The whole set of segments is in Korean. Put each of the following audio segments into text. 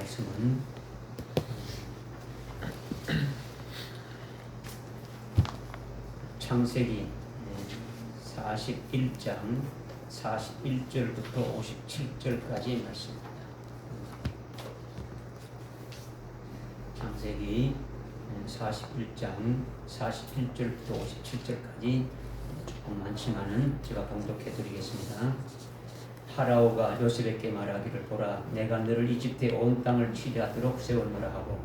말씀은 창세기 41장 41절부터 57절까지의 말씀입니다. 창세기 41장 41절부터 57절까지 조금 많지만은 제가 봉독해 드리겠습니다. 파라오가 요셉에게 말하기를, 보라, 내가 너를 이집트의 온 땅을 치리하도록 세웠노라 하고,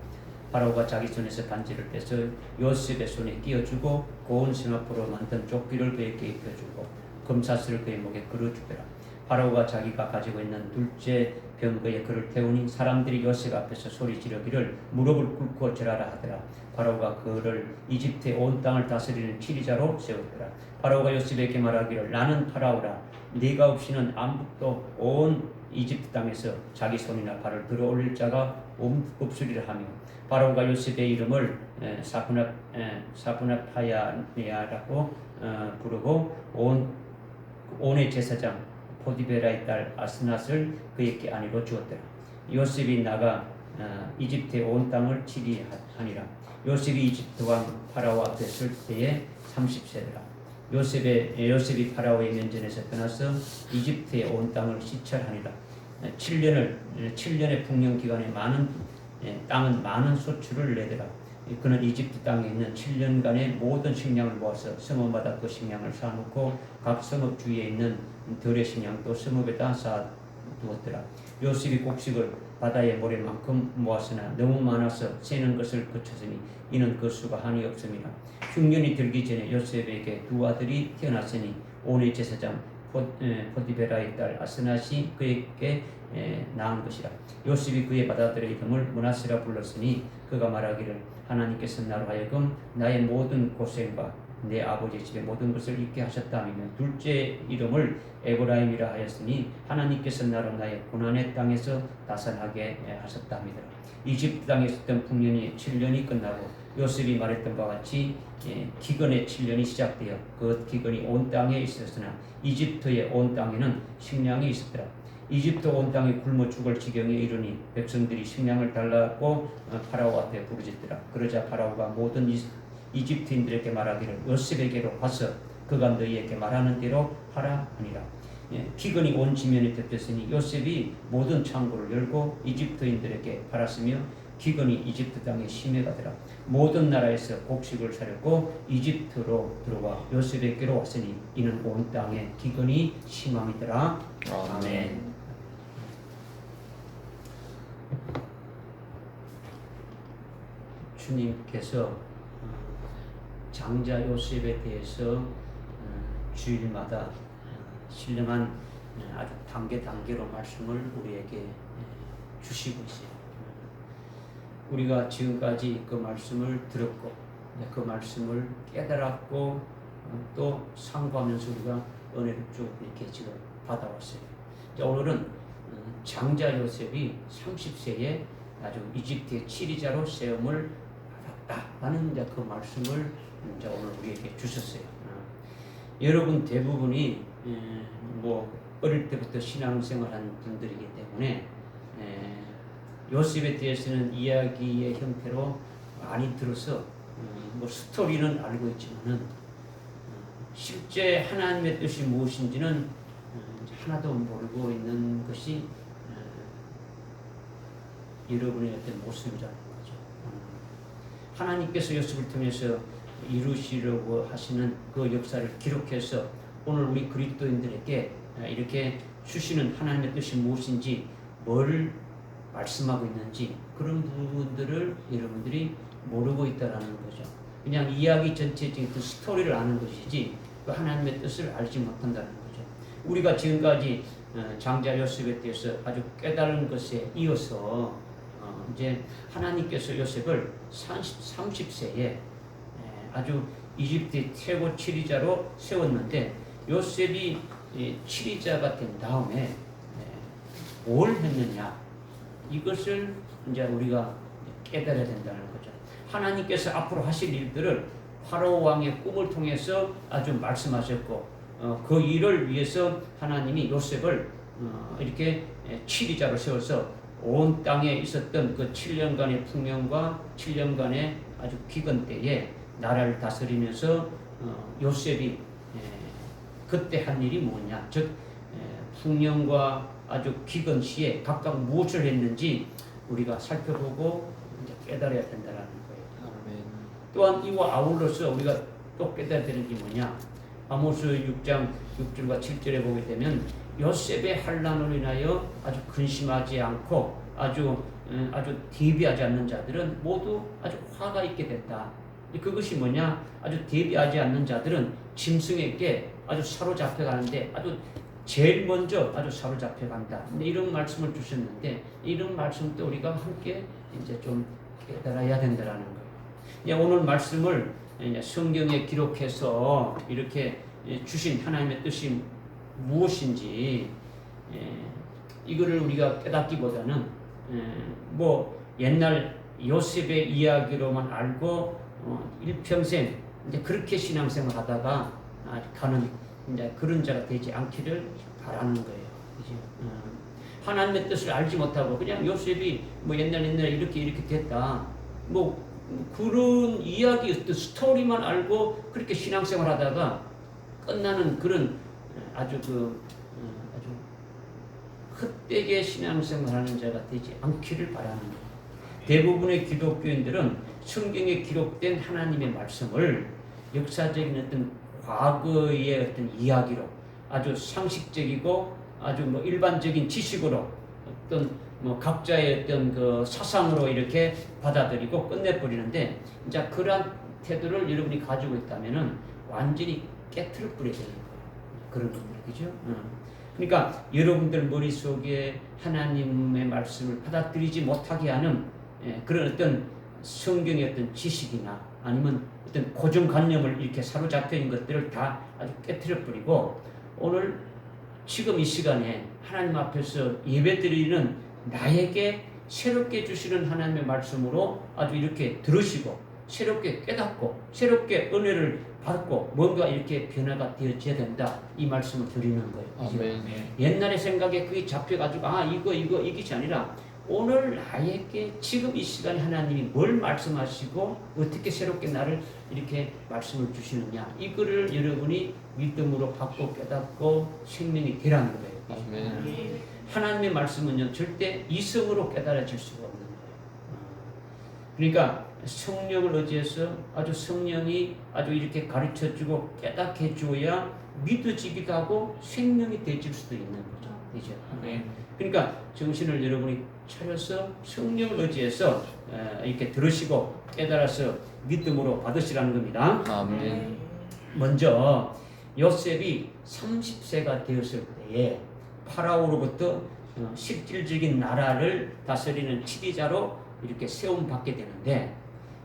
파라오가 자기 손에서 반지를 빼서 요셉의 손에 끼워주고 고운 생합으로 만든 조끼를 그에게 입혀주고 금사슬을 그의 목에 걸어주더라. 파라오가 자기가 가지고 있는 둘째 병거에 그를 태우니 사람들이 요셉 앞에서 소리 지르기를 무릎을 꿇고 절하라 하더라. 파라오가 그를 이집트의 온 땅을 다스리는 치리자로 세웠더라. 파라오가 요셉에게 말하기를, 나는 파라오라, 네가 없이는 아무도 온 이집트 땅에서 자기 손이나 발을 들어 올릴 자가 없으리라 하며, 파라오가 요셉의 이름을 사브나파야네아라고 부르고 온의 제사장 포디베라의 딸 아스낫을 그에게 아내로 주었더라. 요셉이 나가 이집트의 온 땅을 치리하니라. 요셉이 이집트 왕 파라오 앞에 설 때에 30세더라. 요셉이 파라오의 면전에서 떠나서 이집트의 온 땅을 시찰하니라. 7년의 풍년 기간에 땅은 많은 소출을 내더라. 그는 이집트 땅에 있는 7년간의 모든 식량을 모아서 성읍마다 그 식량을 쌓아놓고 각 성읍 주위에 있는 들의 식량도 성읍에다 쌓아두었더라. 요셉이 곡식을 바다의 모래만큼 모았으나 너무 많아서 세는 것을 그쳤으니 이는 그 수가 한이 없음이라. 흉년이 들기 전에 요셉에게 두 아들이 태어났으니 온의 제사장 포디베라의 딸 아스낫이 그에게 낳은 것이라. 요셉이 그의 맏아들의 이름을 므낫세라 불렀으니 그가 말하기를, 하나님께서 나로 하여금 나의 모든 고생과 내 아버지 집의 모든 것을 잊게 하셨다며, 둘째 이름을 에브라임이라 하였으니 하나님께서 나로 나의 고난의 땅에서 나산하게 하셨답니다. 이집트 땅에 있었던 풍년이 7년이 끝나고 요셉이 말했던 바와 같이 기근의 7년이 시작되어 그 기근이 온 땅에 있었으나 이집트의 온 땅에는 식량이 있었더라. 이집트 온 땅이 굶어 죽을 지경에 이르니 백성들이 식량을 달라고 파라오 앞에 부르짖더라. 그러자 파라오가 모든 이집트인들에게 말하기를, 요셉에게로 가서 그가 너희에게 말하는 대로 하라 하니라. 기근이 온 지면에 덮였으니 요셉이 모든 창고를 열고 이집트인들에게 팔았으며 기근이 이집트 땅에 심해가더라. 모든 나라에서 곡식을 사려고 이집트로 들어와 요셉에게로 왔으니 이는 온 땅에 기근이 심함이더라. 아멘. 주님께서 장자 요셉에 대해서 주일마다 신령한 아주 단계로 말씀을 우리에게 주시고 있어요. 우리가 지금까지 그 말씀을 들었고 그 말씀을 깨달았고 또 상고하면서 우리가 은혜를 쭉 이렇게 지금 받아왔어요. 오늘은 장자 요셉이 30세에 아주 이집트의 치리자로 세움을 받았다라는 이제 그 말씀을 이제 오늘 우리에게 주셨어요. 여러분 대부분이 어릴 때부터 신앙생활한 분들이기 때문에 요셉에 대해서는 이야기의 형태로 많이 들어서 스토리는 알고 있지만은 실제 하나님의 뜻이 무엇인지는 하나도 모르고 있는 것이 여러분의 어떤 모습이라는 거죠. 하나님께서 요셉을 통해서 이루시려고 하시는 그 역사를 기록해서 오늘 우리 그리스도인들에게 이렇게 주시는 하나님의 뜻이 무엇인지, 뭘 말씀하고 있는지 그런 부분들을 여러분들이 모르고 있다라는 거죠. 그냥 이야기 전체적인 그 스토리를 아는 것이지 그 하나님의 뜻을 알지 못한다는 거죠. 우리가 지금까지 장자 요셉에 대해서 아주 깨달은 것에 이어서 이제 하나님께서 요셉을 30세에 아주 이집트의 최고 치리자로 세웠는데, 요셉이 치리자가 된 다음에 뭘 했느냐, 이것을 이제 우리가 깨달아야 된다는 거죠. 하나님께서 앞으로 하실 일들을 파라오 왕의 꿈을 통해서 아주 말씀하셨고 그 일을 위해서 하나님이 요셉을 이렇게 치리자로 세워서 온 땅에 있었던 그 7년간의 풍년과 7년간의 아주 기근 때에 나라를 다스리면서 요셉이 그때 한 일이 뭐냐, 즉 풍년과 아주 기근 시에 각각 무엇을 했는지 우리가 살펴보고 이제 깨달아야 된다는 거예요. 아멘. 또한 이와 아울러서 우리가 또 깨달아야 되는 게 뭐냐, 아모스 6장 6절과 7절에 보게 되면 요셉의 환난으로 인하여 아주 근심하지 않고 아주 대비하지 않는 자들은 모두 아주 화가 있게 됐다. 그것이 뭐냐, 아주 대비하지 않는 자들은 짐승에게 아주 사로잡혀 가는데 아주 제일 먼저 아주 사로잡혀 간다. 이런 말씀을 주셨는데 이런 말씀도 우리가 함께 이제 좀 깨달아야 된다는 거예요. 오늘 말씀을 성경에 기록해서 이렇게 주신 하나님의 뜻이 무엇인지 이거를 우리가 깨닫기보다는 뭐 옛날 요셉의 이야기로만 알고 일평생 이제 그렇게 신앙생활 하다가 가는 이제 그런 자가 되지 않기를 바라는 거예요. 그죠? 하나님의 뜻을 알지 못하고 그냥 요셉이 뭐 옛날에 이렇게 됐다. 뭐 그런 이야기, 어떤 스토리만 알고 그렇게 신앙생활 하다가 끝나는 그런 아주 헛되게 신앙생활 하는 자가 되지 않기를 바라는 거예요. 대부분의 기독교인들은 성경에 기록된 하나님의 말씀을 역사적인 어떤 과거의 어떤 이야기로 아주 상식적이고 아주 뭐 일반적인 지식으로 어떤 뭐 각자의 어떤 그 사상으로 이렇게 받아들이고 끝내버리는데, 이제 그러한 태도를 여러분이 가지고 있다면은 완전히 깨트려 버려야 되는 거예요. 그런 분들, 그죠? 그러니까 여러분들 머릿속에 하나님의 말씀을 받아들이지 못하게 하는 그런 어떤 성경의 어떤 지식이나 아니면 어떤 고정관념을 이렇게 사로잡혀 있는 것들을 다 아주 깨트려 버리고, 오늘 지금 이 시간에 하나님 앞에서 예배드리는 나에게 새롭게 주시는 하나님의 말씀으로 아주 이렇게 들으시고 새롭게 깨닫고 새롭게 은혜를 받고 뭔가 이렇게 변화가 되어져야 된다, 이 말씀을 드리는 거예요. 아멘. 옛날의 생각에 그게 잡혀가지고 이것이 아니라 오늘 나에게 지금 이 시간에 하나님이 뭘 말씀하시고 어떻게 새롭게 나를 이렇게 말씀을 주시느냐, 이거를 여러분이 믿음으로 받고 깨닫고 생명이 되라는 거예요. 아멘. 하나님의 말씀은요 절대 이성으로 깨달아질 수가 없는 거예요. 그러니까 성령을 의지해서 아주 성령이 아주 이렇게 가르쳐주고 깨닫게 해줘야 믿어지기도 하고 생명이 되질 수도 있는 거죠. 그죠? 그러니까 정신을 여러분이 차려서 성령을 의지해서 이렇게 들으시고 깨달아서 믿음으로 받으시라는 겁니다. 아멘. 먼저 요셉이 30세가 되었을 때에 파라오로부터 실질적인 나라를 다스리는 지도자로 이렇게 세움받게 되는데,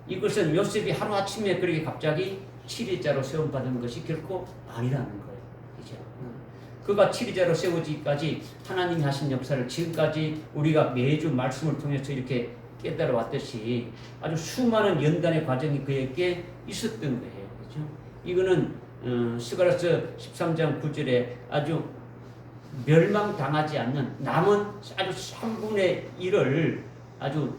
이것은 요셉이 하루아침에 그렇게 갑자기 지도자로 세움받은 것이 결코 아니라는 거예요. 그죠? 그가 지도자로 세워지기까지 하나님이 하신 역사를 지금까지 우리가 매주 말씀을 통해서 이렇게 깨달아 왔듯이 아주 수많은 연단의 과정이 그에게 있었던 거예요. 그죠? 이거는 스가랴서 13장 9절에 아주 멸망당하지 않는 남은 아주 3분의 1을 아주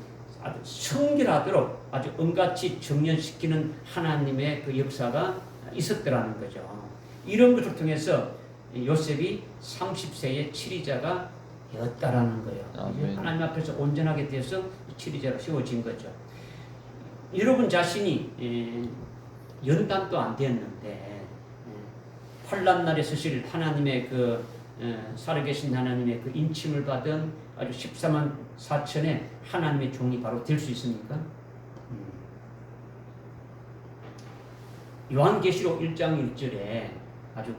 성결하도록 아주 은같이 정련시키는 하나님의 그 역사가 있었더라는 거죠. 이런 것을 통해서 요셉이 30세의 치리자가 되었다라는 거예요. 아멘. 하나님 앞에서 온전하게 되어서 치리자로 세워진 거죠. 여러분 자신이 연단도 안 되었는데 환난 날에 서실 하나님의 그 살아계신 하나님의 그 인침을 받은 아주 14만 4천의 하나님의 종이 바로 될 수 있습니까? 요한계시록 1장 1절에 아주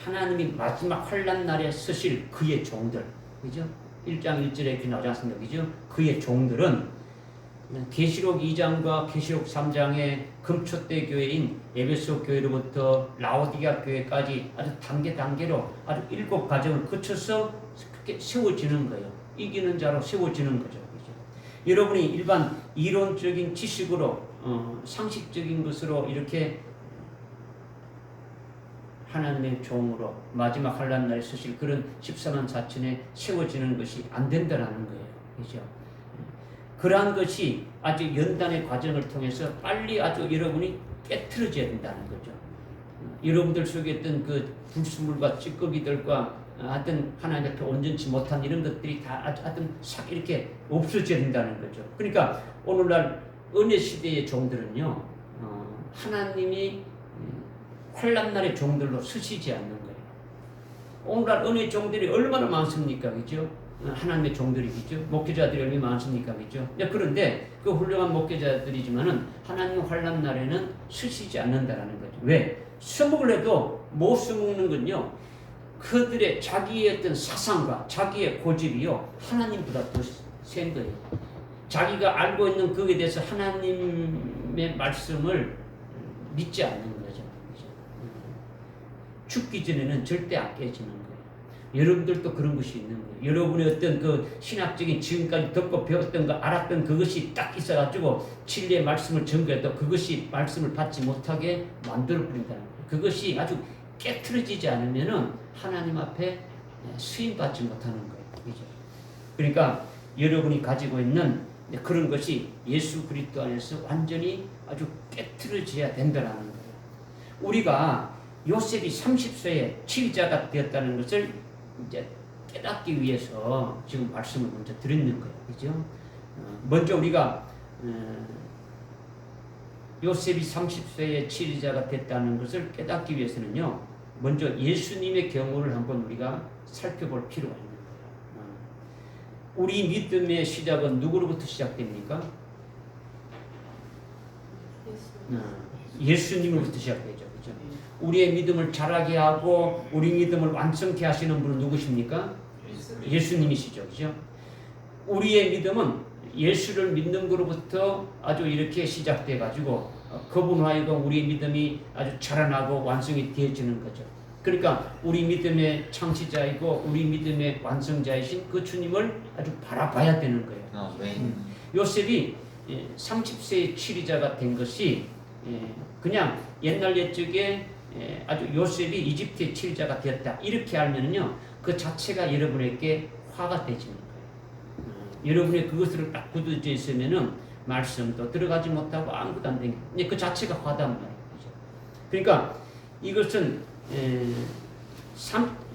하나님이 마지막 환난 날에 서실 그의 종들, 그죠? 1장 1절에 이렇게 나오지 않습니까? 그죠? 그의 종들은 계시록 2장과 계시록 3장의 금초대 교회인 에베소 교회로부터 라오디게아 교회까지 아주 단계로 아주 7과정을 거쳐서 그렇게 세워지는 거예요. 이기는 자로 세워지는 거죠. 그렇죠? 여러분이 일반 이론적인 지식으로 상식적인 것으로 이렇게 하나님의 종으로 마지막 환난 날에 서실 그런 14만 4천에 세워지는 것이 안 된다라는 거예요. 그죠? 그러한 것이 아주 연단의 과정을 통해서 빨리 아주 여러분이 깨트려져야 된다는 거죠. 여러분들 속에 있던 그 불순물과 찌꺼기들과 하여튼 하나님 앞에 온전치 못한 이런 것들이 다 하여튼 싹 이렇게 없어져야 된다는 거죠. 그러니까 오늘날 은혜 시대의 종들은요, 하나님이 환난날의 종들로 쓰시지 않는 거예요. 오늘날 은혜 종들이 얼마나 많습니까, 그죠? 하나님의 종들이 그죠? 목회자들이 얼마나 많습니까, 그죠? 그런데 그 훌륭한 목회자들이지만은 하나님 환난날에는 쓰시지 않는다라는 거죠. 왜? 써먹을 해도 못 써먹는 건요, 그들의 자기의 어떤 사상과 자기의 고집이요, 하나님보다 더 센 거예요. 자기가 알고 있는 그에 대해서 하나님의 말씀을 믿지 않는 거죠. 죽기 전에는 절대 안 깨지는 거예요. 여러분들도 그런 것이 있는 거예요. 여러분의 어떤 그 신학적인 지금까지 듣고 배웠던 거 알았던 그것이 딱 있어가지고 진리의 말씀을 전거해도 그것이 말씀을 받지 못하게 만들어버린다는 거예요. 그것이 아주 깨트려지지 않으면은 하나님 앞에 수임받지 못하는 거예요. 그죠? 그러니까 여러분이 가지고 있는 그런 것이 예수 그리스도 안에서 완전히 아주 깨트려져야 된다는 거예요. 우리가 요셉이 30세에 치리자가 되었다는 것을 이제 깨닫기 위해서 지금 말씀을 먼저 드리는 거예요. 그죠? 먼저 우리가 요셉이 30세에 치리자가 됐다는 것을 깨닫기 위해서는요, 먼저 예수님의 경우를 한번 우리가 살펴볼 필요가 있는 거예요. 우리 믿음의 시작은 누구로부터 시작됩니까? 예수님으로부터 시작되죠. 그죠? 우리의 믿음을 자라게 하고 우리 믿음을 완성케 하시는 분은 누구십니까? 예수님이시죠. 그죠? 우리의 믿음은 예수를 믿는 것으로부터 아주 이렇게 시작돼 가지고 그분 하여금 우리의 믿음이 아주 자라나고 완성이 되어지는 거죠. 그러니까 우리 믿음의 창시자이고 우리 믿음의 완성자이신 그 주님을 아주 바라봐야 되는 거예요. 요셉이 30세의 치리자가 된 것이 그냥 옛날 옛적에 아주 요셉이 이집트의 치리자가 되었다 이렇게 알면은요, 그 자체가 여러분에게 화가 되지는 거예요. 여러분의 그것을 딱 굳어져 있으면은 말씀도 들어가지 못하고 아무것도 안 되는 거예요. 그 자체가 화단 말이에요. 그러니까 이것은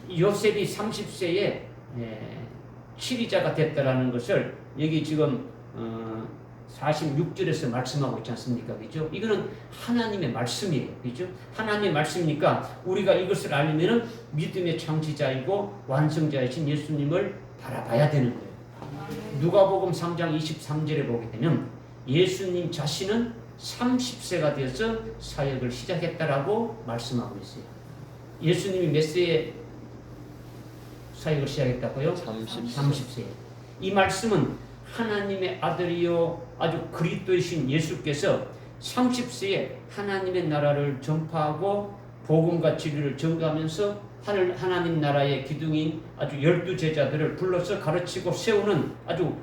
요셉이 30세에 치리자가 됐다라는 것을 여기 지금 46절에서 말씀하고 있지 않습니까? 그죠? 이거는 하나님의 말씀이에요. 그죠? 하나님의 말씀이니까 우리가 이것을 알려면은 믿음의 창시자이고 완성자이신 예수님을 바라봐야 되는 거예요. 누가복음 3장 23절에 보게 되면 예수님 자신은 30세가 되어서 사역을 시작했다라고 말씀하고 있어요. 예수님이 몇 세에 사역을 시작했다고요? 30세. 이 말씀은 하나님의 아들이요 아주 그리스도이신 예수께서 30세에 하나님의 나라를 전파하고 복음과 진리를 전가하면서 하나님 나라의 기둥인 아주 12제자들을 불러서 가르치고 세우는 아주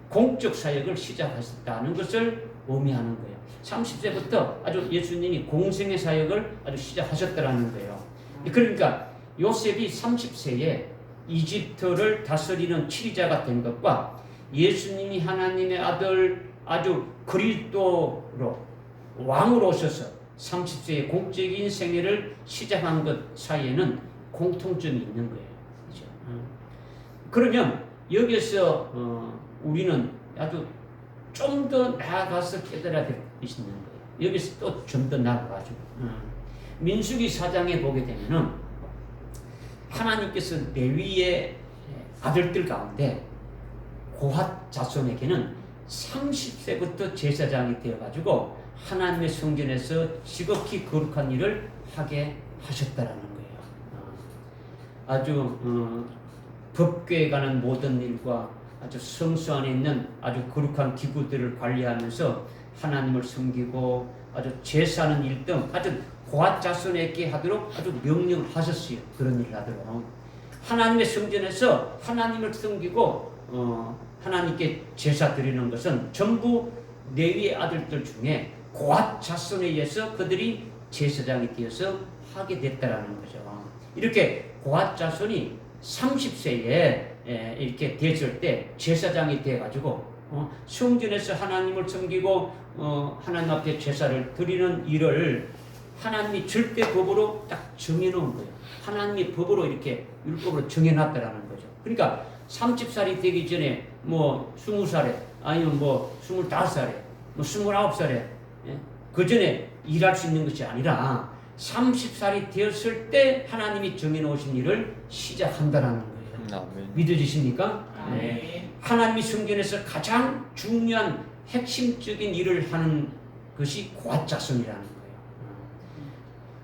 공적 사역을 시작하셨다는 것을 의미하는 거예요. 30세부터 아주 예수님이 공생의 사역을 아주 시작하셨다는 거예요. 그러니까 요셉이 30세에 이집트를 다스리는 치리자가 된 것과 예수님이 하나님의 아들 아주 그리스도로 왕으로 오셔서 30세의 공적인 생애를 시작한 것 사이에는 공통점이 있는 거예요. 그렇죠? 그러면 여기서 우리는 아주 좀 더 나아가서 깨달아야 될 것이 있는 거예요. 여기서 또 좀 더 나아가가지고 민수기 4장에 보게 되면은 하나님께서 레위의 아들들 가운데 고핫 자손에게는 30세부터 제사장이 되어가지고 하나님의 성전에서 지극히 거룩한 일을 하게 하셨다라는 거예요. 아주 법궤에 관한 모든 일과 아주 성수 안에 있는 아주 거룩한 기구들을 관리하면서 하나님을 섬기고 아주 제사하는 일 등 아주 고핫 자손에게 하도록 아주 명령을 하셨어요. 그런 일을 하도록. 하나님의 성전에서 하나님을 섬기고 하나님께 제사 드리는 것은 전부 레위의 아들들 중에 고핫 자손에 의해서 그들이 제사장이 되어서 하게 됐다라는 거죠. 이렇게 고앗 자손이 30세에 이렇게 됐을 때 제사장이 돼가지고 성전에서 하나님을 섬기고 하나님 앞에 제사를 드리는 일을 하나님이 절대법으로 딱 정해놓은 거예요. 하나님이 법으로 이렇게 율법으로 정해놨다라는 거죠. 그러니까 30살이 되기 전에 뭐 20살에 아니면 뭐 25살에 뭐 29살에 그 전에 일할 수 있는 것이 아니라 30살이 되었을 때 하나님이 정해놓으신 일을 시작한다라는 거예요. 믿어지십니까? 네. 하나님이 성전에서 가장 중요한 핵심적인 일을 하는 것이 고앗 자손이라는 거예요.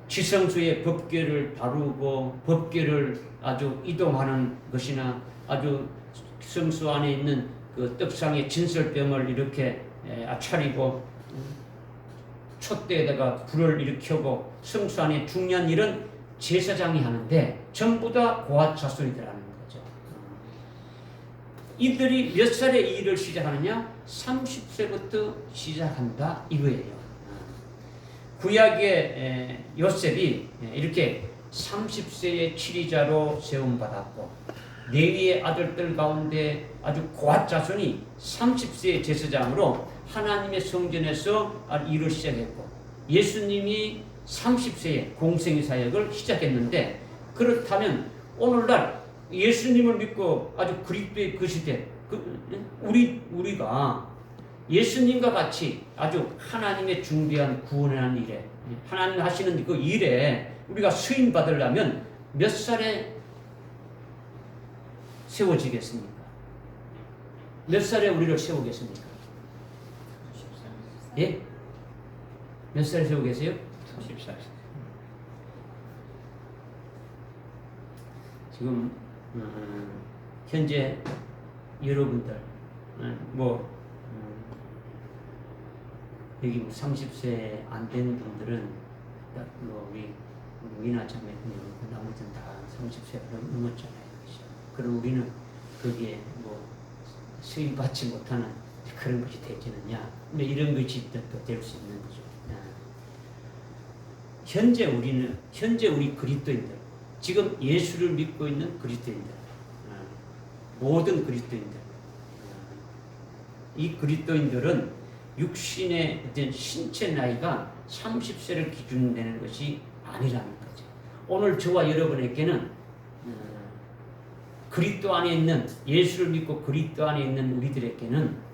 지성소의 법궤를 다루고 법궤를 아주 이동하는 것이나 아주 성소 안에 있는 그 떡상의 진설병을 이렇게 차리고 촛대에다가 불을 일으켜고 성소 안에 중요한 일은 제사장이 하는데 전부 다 고앗 자손이라는 거죠. 이들이 몇 살에 이 일을 시작하느냐? 30세부터 시작한다 이거예요. 구약의 요셉이 이렇게 30세의 치리자로 세움받았고 레위의 아들들 가운데 아주 고앗 자손이 30세의 제사장으로 하나님의 성전에서 일을 시작했고 예수님이 30세에 공생의 사역을 시작했는데 그렇다면 오늘날 예수님을 믿고 아주 그리스도의 그 시대 우리가 예수님과 같이 아주 하나님의 중대한 구원하는 일에 하나님 하시는 그 일에 우리가 수임 받으려면 몇 살에 세워지겠습니까? 몇 살에 우리를 세우겠습니까? 예? 몇 살에 세우고 계세요? 30살. 지금 현재 여러분들 여기 30세 안 된 분들은 우리 미나 자매님 나머지는 다 30세가 넘었잖아요. 그렇죠? 그럼 우리는 거기에 수입 받지 못하는 그런 것이 되지느냐? 이런 것이 또 될 수 있는 거죠. 현재 우리 그리스도인들, 지금 예수를 믿고 있는 그리스도인들, 모든 그리스도인들, 이 그리스도인들은 육신의 어떤 신체 나이가 30세를 기준으로 되는 것이 아니라는 거죠. 오늘 저와 여러분에게는 그리스도 안에 있는 예수를 믿고 그리스도 안에 있는 우리들에게는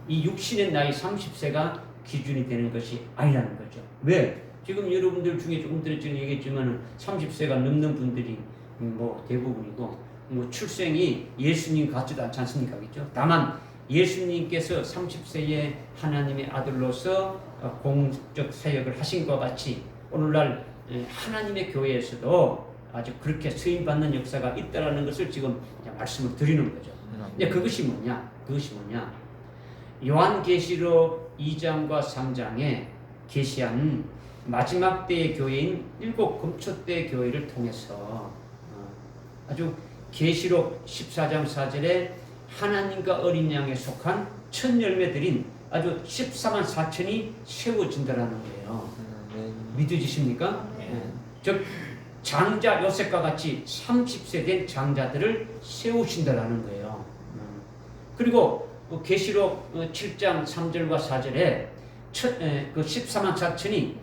이 육신의 나이 30세가 기준이 되는 것이 아니라는 거죠. 왜? 지금 여러분들 중에 조금 전에 얘기했지만 30세가 넘는 분들이 대부분이고 출생이 예수님 같지도 않지 않습니까? 그렇죠? 다만 예수님께서 30세에 하나님의 아들로서 공적 사역을 하신 것 같이 오늘날 하나님의 교회에서도 아주 그렇게 수임받는 역사가 있다는 것을 지금 말씀을 드리는 거죠. 근데 그것이 뭐냐? 요한계시록 2장과 3장에 계시한 마지막 때의 교회인 7 금초대 교회를 통해서 아주 계시록 14장 4절에 하나님과 어린 양에 속한 첫 열매들인 아주 14만 4천이 세워진다라는 거예요. 믿어지십니까? 즉 장자 요셉과 같이 30세 된 장자들을 세우신다라는 거예요. 그리고 계시록 7장 3절과 4절에 그 14만 4천이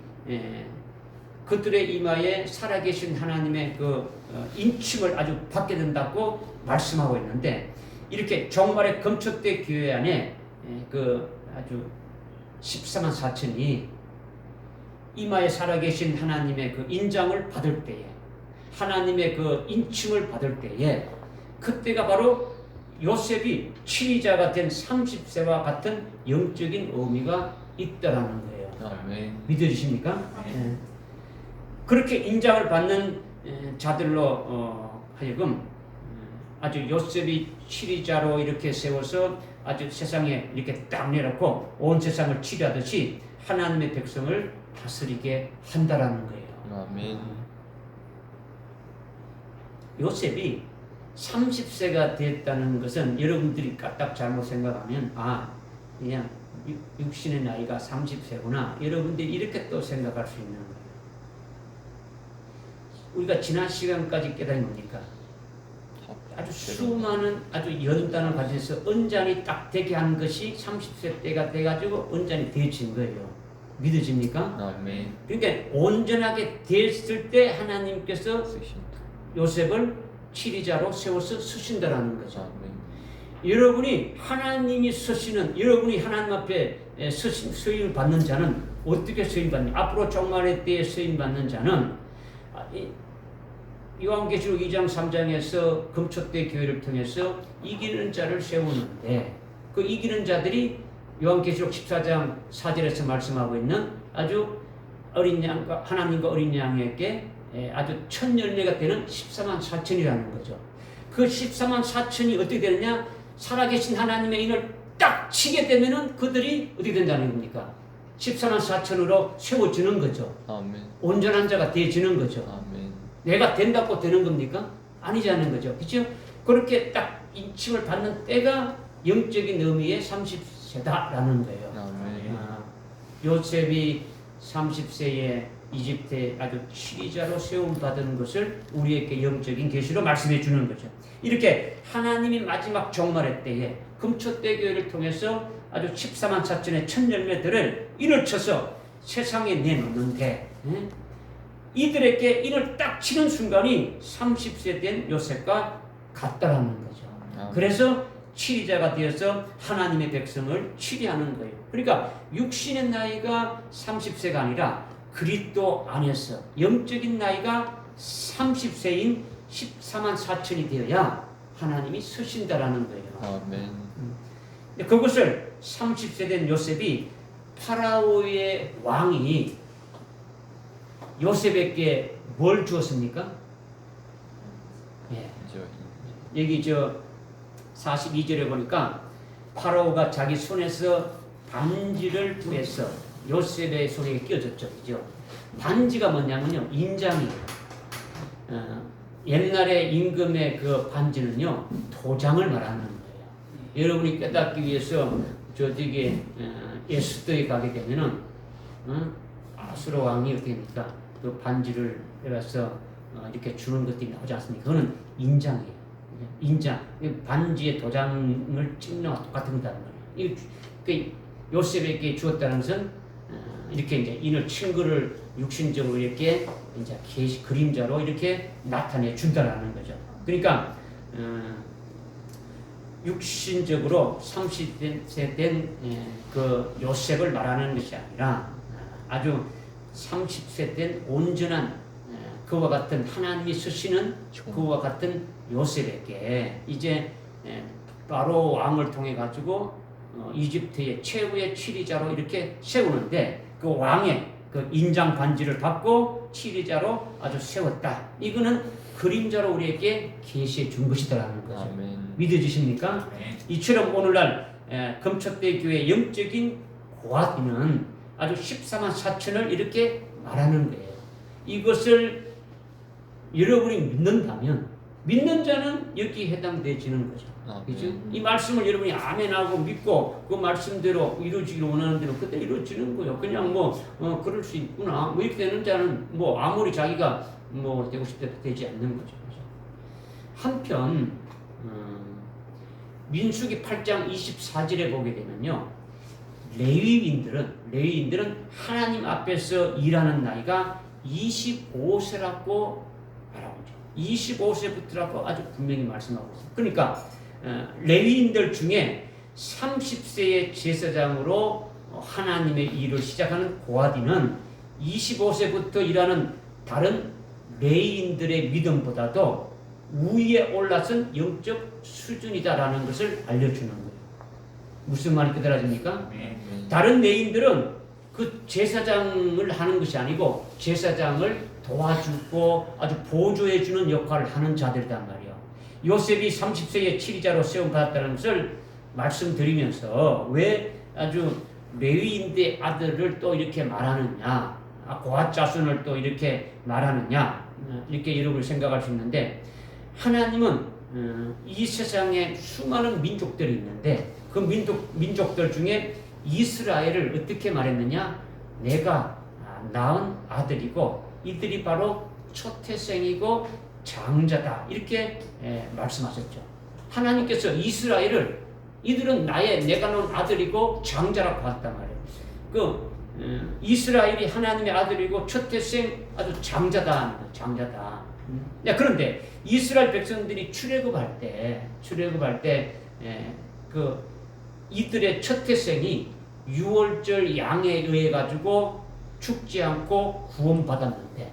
그들의 이마에 살아계신 하나님의 그 인침을 아주 받게 된다고 말씀하고 있는데 이렇게 종말의 금초대 교회 안에 그 아주 14만 4천이 이마에 살아계신 하나님의 그 인장을 받을 때에 하나님의 그 인침을 받을 때에 그때가 바로 요셉이 치리자가 된 30세와 같은 영적인 의미가 있다라는 거예요. 믿어지십니까? 네. 그렇게 인장을 받는 자들로 하여금 아주 요셉이 치리자로 이렇게 세워서 아주 세상에 이렇게 딱 내놓고 온 세상을 치리하듯이 하나님의 백성을 다스리게 한다라는 거예요. 아멘. 요셉이 30세가 됐다는 것은 여러분들이 까딱 잘못 생각하면 그냥 육신의 나이가 30세구나 여러분들이 이렇게 또 생각할 수 있는 거예요. 우리가 지난 시간까지 깨달은 뭡니까? 아주 수많은 아주 연단을 가져서 언잔이 딱 되게 한 것이 30세 때가 돼가지고 언잔이 되어진 거예요. 믿어집니까? 아멘. 그러니까 온전하게 됐을 때 하나님께서 쓰신다. 요셉을 치리자로 세워서 쓰신다라는 거죠. 아멘. 여러분이 하나님이 쓰시는, 여러분이 하나님 앞에 쓰임 받는 자는 어떻게 쓰임 받냐? 앞으로 종말의 때에 쓰임 받는 자는 요한계시록 2장 3장에서 금초대 교회를 통해서 이기는 자를 세우는데, 그 이기는 자들이 요한계시록 14장 4절에서 말씀하고 있는 아주 어린 양과 하나님과 어린 양에게 아주 첫 열매가 되는 14만 4천이라는 거죠. 그 14만 4천이 어떻게 되느냐? 살아계신 하나님의 인을 딱 치게 되면은 그들이 어떻게 된다는 겁니까? 14만 4천으로 세워지는 거죠. 아멘. 온전한 자가 되어지는 거죠. 아멘. 내가 된다고 되는 겁니까? 아니자는 거죠. 그렇죠? 그렇게 딱 인침을 받는 때가 영적인 의미의 30세다라는 거예요. 아멘. 요셉이 30세에 이집트에 아주 치리자로 세움받은 것을 우리에게 영적인 계시로 말씀해 주는 거죠. 이렇게 하나님이 마지막 종말의 때에 금초대 교회를 통해서 아주 14만 4천의 첫 열매들을 인을 쳐서 세상에 내놓는데, 이들에게 인을 딱 치는 순간이 30세 된 요셉과 같다라는 거죠. 그래서 치리자가 되어서 하나님의 백성을 치리하는 거예요. 그러니까 육신의 나이가 30세가 아니라 그리스도 안에서 영적인 나이가 30세인 14만 4천이 되어야 하나님이 쓰신다라는 거예요. 아멘. 그것을 30세 된 요셉이, 파라오의 왕이 요셉에게 뭘 주었습니까? 예. 여기 42절에 보니까 파라오가 자기 손에서 반지를 빼서 요셉의 손에 끼워줬죠. 그죠? 반지가 뭐냐면요, 인장이에요. 옛날에 임금의 그 반지는요, 도장을 말하는 거예요. 여러분이 깨닫기 위해서 저쪽에 에스더에 가게 되면은 아수르 왕이 어떻게 됩니까? 그 반지를 빼서 이렇게 주는 것들이 나오지 않습니까? 그거는 인장이에요. 인장, 반지의 도장을 찍는 것과 똑같은 거란 말이에요. 그 요셉에게 주었다는 것은 이렇게 이제 인을 친 거를 육신적으로 이렇게 이제 계시 그림자로 이렇게 나타내 준다라는 거죠. 그러니까 육신적으로 30세 된 그 요셉을 말하는 것이 아니라 아주 30세 된 온전한 그와 같은 하나님이 쓰시는 그와 같은 요셉에게 이제 바로 왕을 통해 가지고 이집트의 최고의 치리자로 이렇게 세우는데, 그 왕의 그 인장 반지를 받고 치리자로 아주 세웠다. 이거는 그림자로 우리에게 계시해 준 것이다라는 거죠. 아멘. 믿어지십니까? 이처럼 오늘날 금초대 교회 영적인 고아들은 아주 14만 4천을 이렇게 말하는 거예요. 이것을 여러분이 믿는다면, 믿는 자는 여기에 해당되지는 거죠. 그죠? 이 말씀을 여러분이 아멘하고 믿고 그 말씀대로 이루어지기를 원하는 대로 그때 이루어지는 거예요. 그냥 그럴 수 있구나. 뭐 이렇게 되는 자는 아무리 자기가 되고 싶대도 되지 않는 거죠. 그죠? 한편 민수기 8장 24절에 보게 되면요, 레위인들은 하나님 앞에서 일하는 나이가 25세라고 말하고 있죠. 25세부터라고 아주 분명히 말씀하고 있어요. 그러니까 레위인들 중에 30세의 제사장으로 하나님의 일을 시작하는 고아디는 25세부터 일하는 다른 레위인들의 믿음보다도 위에 올라선 영적 수준이다라는 것을 알려주는 거예요. 무슨 말이 깨달아집니까? 다른 레위인들은 그 제사장을 하는 것이 아니고 제사장을 도와주고 아주 보조해주는 역할을 하는 자들이란 말이에요. 요셉이 30세의 치리자로 세움받았다는 것을 말씀드리면서 왜 아주 레위인의 아들을 또 이렇게 말하느냐, 고앗 자손을 또 이렇게 말하느냐, 이렇게 여러분이 생각할 수 있는데, 하나님은 이 세상에 수많은 민족들이 있는데 그 민족들 중에 이스라엘을 어떻게 말했느냐? 내가 낳은 아들이고 이들이 바로 초태생이고 장자다 이렇게 말씀하셨죠. 하나님께서 이스라엘을 이들은 내가 낳은 아들이고 장자라고 봤단 말이에요. 이스라엘이 하나님의 아들이고 초태생 아주 장자다. 그런데 이스라엘 백성들이 출애굽할 때 이들의 초태생이 유월절 양에 의해 가지고 죽지 않고 구원받았는데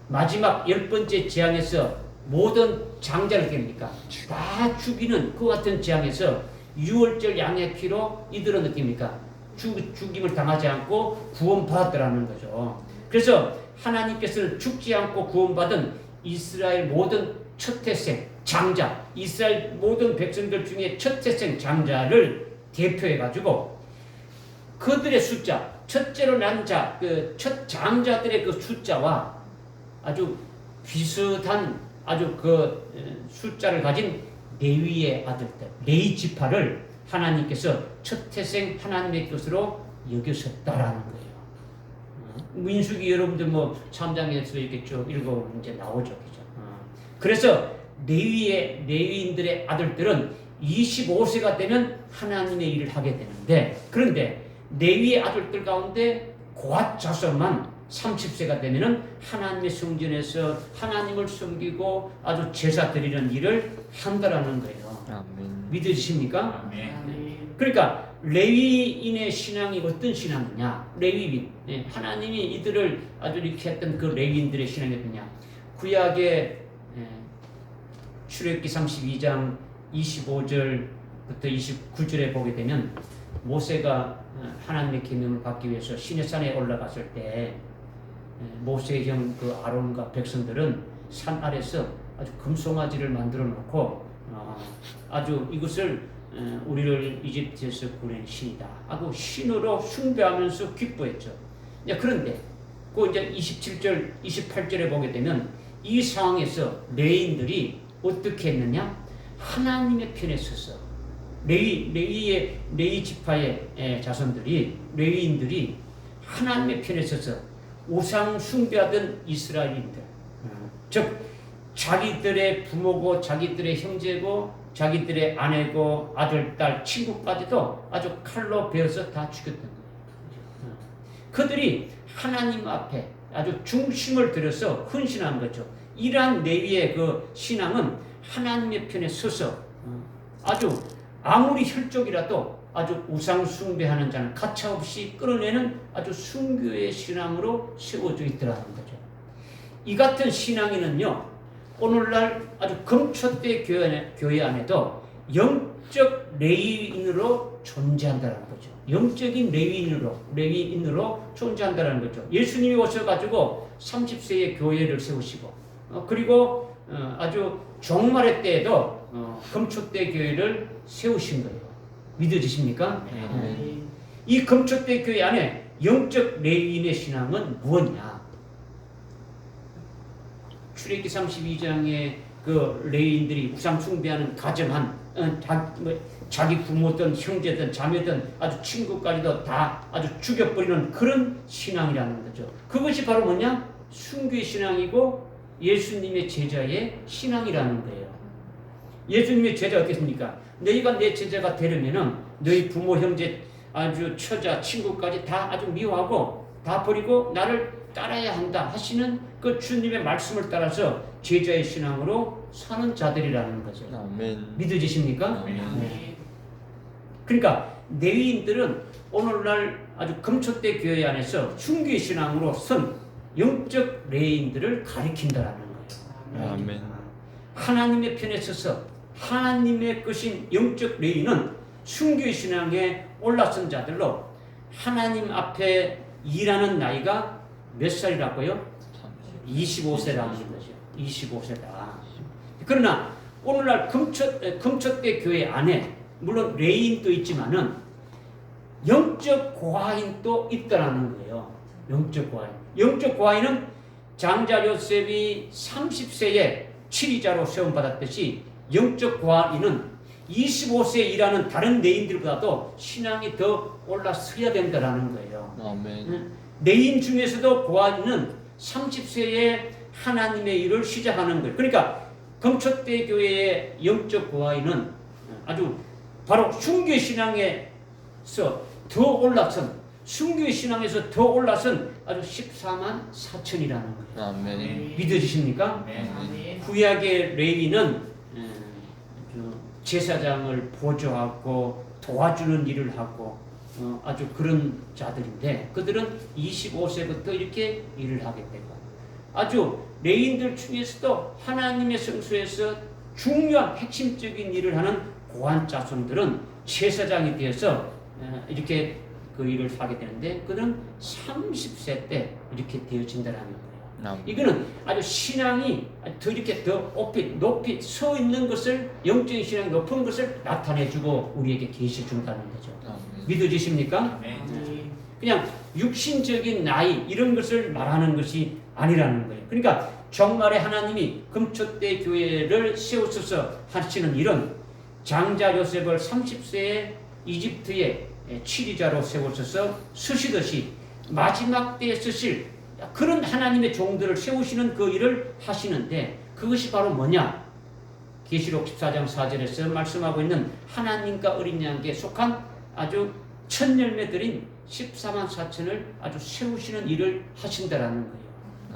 마지막 10번째 재앙에서 모든 장자를 깹니까? 다 죽이는 그 같은 재앙에서 유월절 양의 피로 이들은 느낍니까? 죽임을 당하지 않고 구원받았더라는 거죠. 그래서 하나님께서는 죽지 않고 구원받은 이스라엘 모든 첫태생 장자, 이스라엘 모든 백성들 중에 첫태생 장자를 대표해가지고 그들의 숫자, 첫째로 난 자, 첫 장자들의 그 숫자와 아주 비슷한 아주 숫자를 가진 레위의 아들들, 레위 지파를 하나님께서 첫태생 하나님의 것으로 여기셨다라는 거예요. 민수기 여러분들 3장에서 이렇게 쭉 읽어보면 이제 나오죠. 그죠? 그래서 레위인들의 아들들은 25세가 되면 하나님의 일을 하게 되는데, 그런데 레위의 아들들 가운데 고앗 자손만 30세가 되면은 하나님의 성전에서 하나님을 섬기고 아주 제사 드리는 일을 한다라는 거예요. 아멘. 믿으십니까? 아멘. 그러니까 레위인의 신앙이 어떤 신앙이냐? 레위인, 하나님이 이들을 아주 이렇게 했던 그 레위인들의 신앙이 어떠냐? 구약의 출애굽기 32장 25절부터 29절에 보게 되면 모세가 하나님의 계명을 받기 위해서 시내산에 올라갔을 때 모세의 형 아론과 백성들은 산 아래서 아주 금송아지를 만들어 놓고 아주 이것을 우리를 이집트에서 보낸 신이다 하고 신으로 숭배하면서 기뻐했죠. 그런데 이제 27절, 28절에 보게 되면 이 상황에서 레위인들이 어떻게 했느냐? 하나님의 편에 서서 레위 지파의 자손들이 레위인들이 하나님의 편에 서서 우상 숭배하던 이스라엘인들, 즉 자기들의 부모고 자기들의 형제고 자기들의 아내고 아들, 딸, 친구까지도 아주 칼로 베어서 다 죽였던 거예요. 그들이 하나님 앞에 아주 중심을 들여서 헌신한 거죠. 이러한 레위의 그 신앙은 하나님의 편에 서서 아주 아무리 혈족이라도 아주 우상 숭배하는 자는 가차없이 끌어내는 아주 순교의 신앙으로 세워져 있더라는 거죠. 이 같은 신앙인은요, 오늘날 아주 금초대 교회 안에도 영적 레위인으로 존재한다는 거죠. 영적인 레위인으로 존재한다는 거죠. 예수님이 오셔가지고 30세의 교회를 세우시고, 그리고 아주 종말의 때에도 금초대 교회를 세우신 거예요. 믿어지십니까? 이 금초대 교회 안에 영적 레위인의 신앙은 무엇이냐? 출애굽기 32장에 그 레위인들이 우상 숭배하는 가정한 자기 부모든 형제든 자매든 아주 친구까지도 다 아주 죽여버리는 그런 신앙이라는 거죠. 그것이 바로 뭐냐? 순교의 신앙이고 예수님의 제자의 신앙이라는 거예요. 예수님의 제자 어떻습니까? 너희가 내 제자가 되려면은 너희 부모, 형제, 아주 처자, 친구까지 다 아주 미워하고 다 버리고 나를 따라야 한다 하시는 그 주님의 말씀을 따라서 제자의 신앙으로 사는 자들이라는 거죠. 아멘. 믿어지십니까? 아멘. 그러니까 레위인들은 오늘날 아주 금초대 교회 안에서 순교의 신앙으로 선 영적 레위인들을 가리킨다라는 거예요. 아멘. 하나님의 편에 서서 하나님의 것인 영적 레위는 순교의 신앙에 올라선 자들로 하나님 앞에 일하는 나이가 몇 살이라고요? 25세라는 거죠. 25세다. 그러나 오늘날 금초대 교회 안에 물론 레위인도 있지만은 영적 고아인도 있다라는 거예요. 영적 고아인. 영적 고아인은 장자 요셉이 30세에 치리자로 세움받았듯이 영적 고아인은 25세에 일하는 다른 레위인들보다도 신앙이 더 올라서야 된다라는 거예요. 아멘. 레위인 중에서도 고아인은 30세에 하나님의 일을 시작하는 거예요. 그러니까 금초대 교회의 영적 고아이는 아주 바로 순교 신앙에서 더 올라선, 순교 신앙에서 더 올라선 아주 14만 4천이라는 거예요. 아멘. 믿어지십니까? 아멘. 구약의 레위는 제사장을 보조하고 도와주는 일을 하고 아주 그런 자들인데, 그들은 25세부터 이렇게 일을 하게 되고, 아주 레위인들 중에서도 하나님의 성소에서 중요한 핵심적인 일을 하는 고한 자손들은 제사장이 되어서 이렇게 그 일을 하게 되는데, 그들은 30세 때 이렇게 되어진다는 거예요. 이거는 아주 신앙이 더 이렇게 더 높이 서 있는 것을, 영적인 신앙이 높은 것을 나타내주고 우리에게 계시 준다는 거죠. 믿어지십니까? 그냥 육신적인 나이 이런 것을 말하는 것이 아니라는 거예요. 그러니까 정말에 하나님이 금초대 교회를 세우셔서 하시는 일은 장자 요셉을 30세에 이집트의 치리자로 세우셔서 쓰시듯이 마지막 때에 쓰실 그런 하나님의 종들을 세우시는 그 일을 하시는데, 그것이 바로 뭐냐? 계시록 14장 4절에서 말씀하고 있는 하나님과 어린 양에게 속한 아주 첫 열매들인 14만 4천을 아주 세우시는 일을 하신다라는 거예요.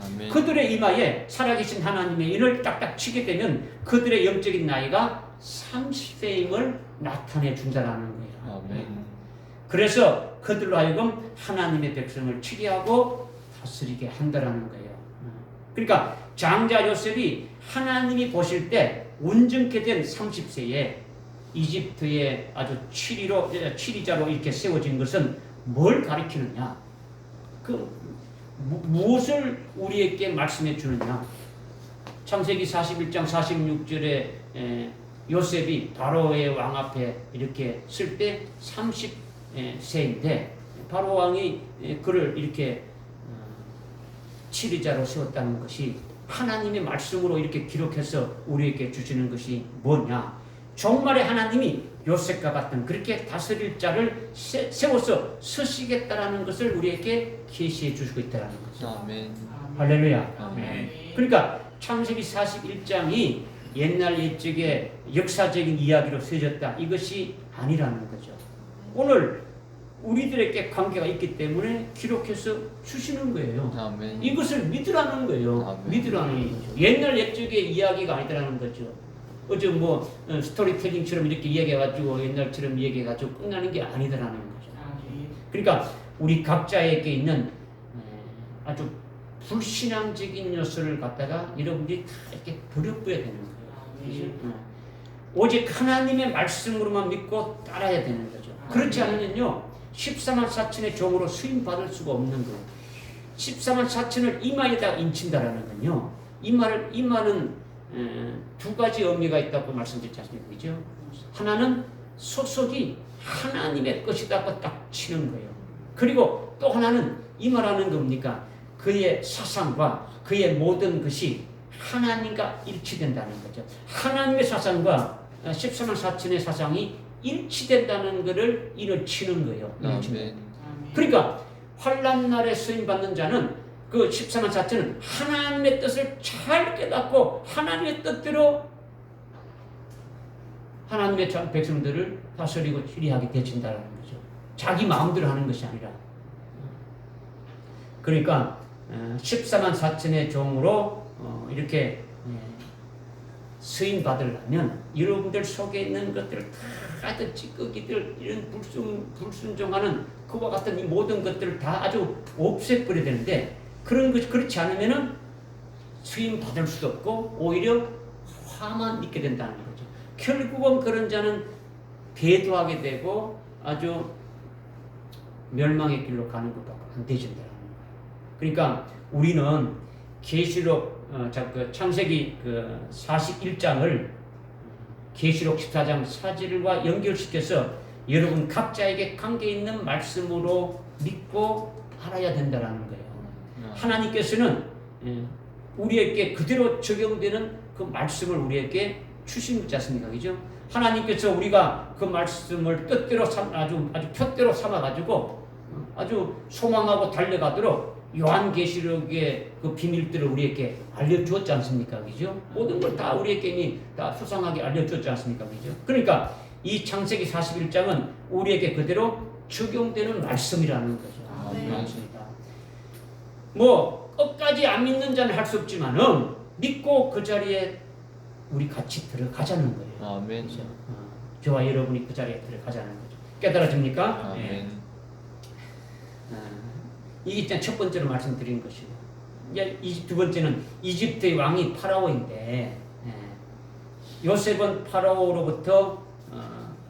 아멘. 그들의 이마에 살아계신 하나님의 일을 딱딱 치게 되면 그들의 영적인 나이가 30세임을 나타내 준다라는 거예요. 아멘. 그래서 그들로 하여금 하나님의 백성을 치리하고 다스리게 한다라는 거예요. 그러니까 장자 요셉이 하나님이 보실 때 온전케 된 30세에 이집트의 아주 치리자로 이렇게 세워진 것은 뭘 가리키느냐? 무엇을 우리에게 말씀해 주느냐? 창세기 41장 46절에 요셉이 바로의 왕 앞에 이렇게 쓸 때 30세인데 바로 왕이 그를 이렇게 치리자로 세웠다는 것이 하나님의 말씀으로 이렇게 기록해서 우리에게 주시는 것이 뭐냐? 정말의 하나님이 요셉과 같은 그렇게 다스릴 자를 세워서 쓰시겠다라는 것을 우리에게 계시해 주시고 있다는 거죠. 아멘. 할렐루야. 아멘. 그러니까 창세기 41장이 옛날 옛적의 역사적인 이야기로 쓰여졌다, 이것이 아니라는 거죠. 오늘 우리들에게 관계가 있기 때문에 기록해서 주시는 거예요. 아멘. 이것을 믿으라는 거예요. 아멘. 믿으라는 거죠. 옛날 옛적의 이야기가 아니라는 거죠. 어제 스토리텔링처럼 이렇게 이야기해가지고 옛날처럼 이야기해가지고 끝나는 게 아니다라는 거죠. 그러니까 우리 각자에게 있는 아주 불신앙적인 요소를 갖다가 여러분들이 다 이렇게 버려버려야 되는 거예요. 오직 하나님의 말씀으로만 믿고 따라야 되는 거죠. 그렇지 않으면요 14만 4천의 종으로 수임 받을 수가 없는 거예요. 14만 4천을 이마에다 인친다라는 건요, 이마는 두 가지 의미가 있다고 말씀드렸지 않습니까? 그죠? 하나는 소속이 하나님의 것이다고 딱 치는 거예요. 그리고 또 하나는 이마라는 겁니까? 그의 사상과 그의 모든 것이 하나님과 일치된다는 거죠. 하나님의 사상과 14만 4천의 사상이 일치된다는 것을 이를 치는 거예요. 그러니까 환난 날에 쓰임 받는 자는 그 14만 4천은 하나님의 뜻을 잘 깨닫고 하나님의 뜻대로 하나님의 백성들을 다스리고 치리하게 되진다는 거죠. 자기 마음대로 하는 것이 아니라. 그러니까 14만 4천의 종으로 이렇게 수임 받으려면 여러분들 속에 있는 것들을 다 찌꺼기들, 이런 불순종하는 그와 같은 이 모든 것들을 다 아주 없애버려야 되는데, 그렇지 않으면은 수임 받을 수도 없고 오히려 화만 있게 된다는 거죠. 결국은 그런 자는 배도하게 되고 아주 멸망의 길로 가는 것밖에 안 되진다는 거예요. 그러니까 우리는 계시록 창세기 41장을 계시록 14장 4절과 연결시켜서 여러분 각자에게 관계 있는 말씀으로 믿고 알아야 된다는 거예요. 하나님께서는 우리에게 그대로 적용되는 그 말씀을 우리에게 주신 거지 않습니까? 그죠? 하나님께서 우리가 그 말씀을 뜻대로 아주 표대로 삼아가지고 아주 소망하고 달려가도록 요한계시록의 그 비밀들을 우리에게 알려주었지 않습니까? 그죠? 모든 걸 다 우리에게 이미 다 소상하게 알려주었지 않습니까? 그죠? 그러니까 이 창세기 41장은 우리에게 그대로 적용되는 말씀이라는 거죠. 말씀이다. 뭐 끝까지 안 믿는 자는 할 수 없지만은 믿고 그 자리에 우리 같이 들어가자는 거예요. 아멘. 그렇죠? 저와 여러분이 그 자리에 들어가자는 거죠. 깨달아집니까? 아멘. 네. 이게 일단 첫 번째로 말씀드린 것이고, 이제 두 번째는 이집트의 왕이 파라오인데, 요셉은 파라오로부터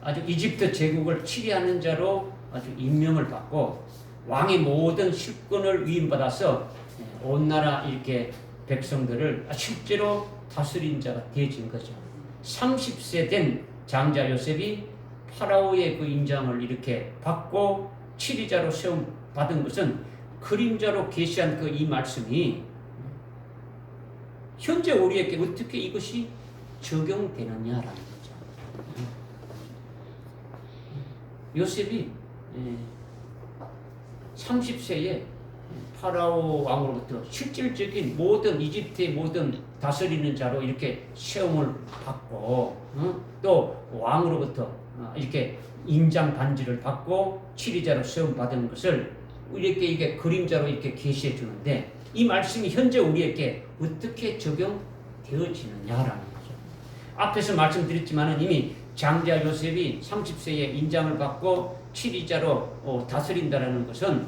아주 이집트 제국을 치리하는 자로 아주 임명을 받고 왕의 모든 실권을 위임받아서 온 나라 이렇게 백성들을 실제로 다스린 자가 되어진 거죠. 30세 된 장자 요셉이 파라오의 그 인장을 이렇게 받고 치리자로 세움 받은 것은 그림자로 계시한 그 이 말씀이 현재 우리에게 어떻게 이것이 적용되느냐라는 거죠. 요셉이 30세에 파라오 왕으로부터 실질적인 모든 이집트의 모든 다스리는 자로 이렇게 세움을 받고 또 왕으로부터 이렇게 인장 반지를 받고 치리자로 세움 받은 것을 우리에게 이게 그림자로 이렇게 계시해 주는데 이 말씀이 현재 우리에게 어떻게 적용되어지느냐라는 거죠. 앞에서 말씀드렸지만은 이미 장자 요셉이 30세에 인장을 받고 치리자로 다스린다라는 것은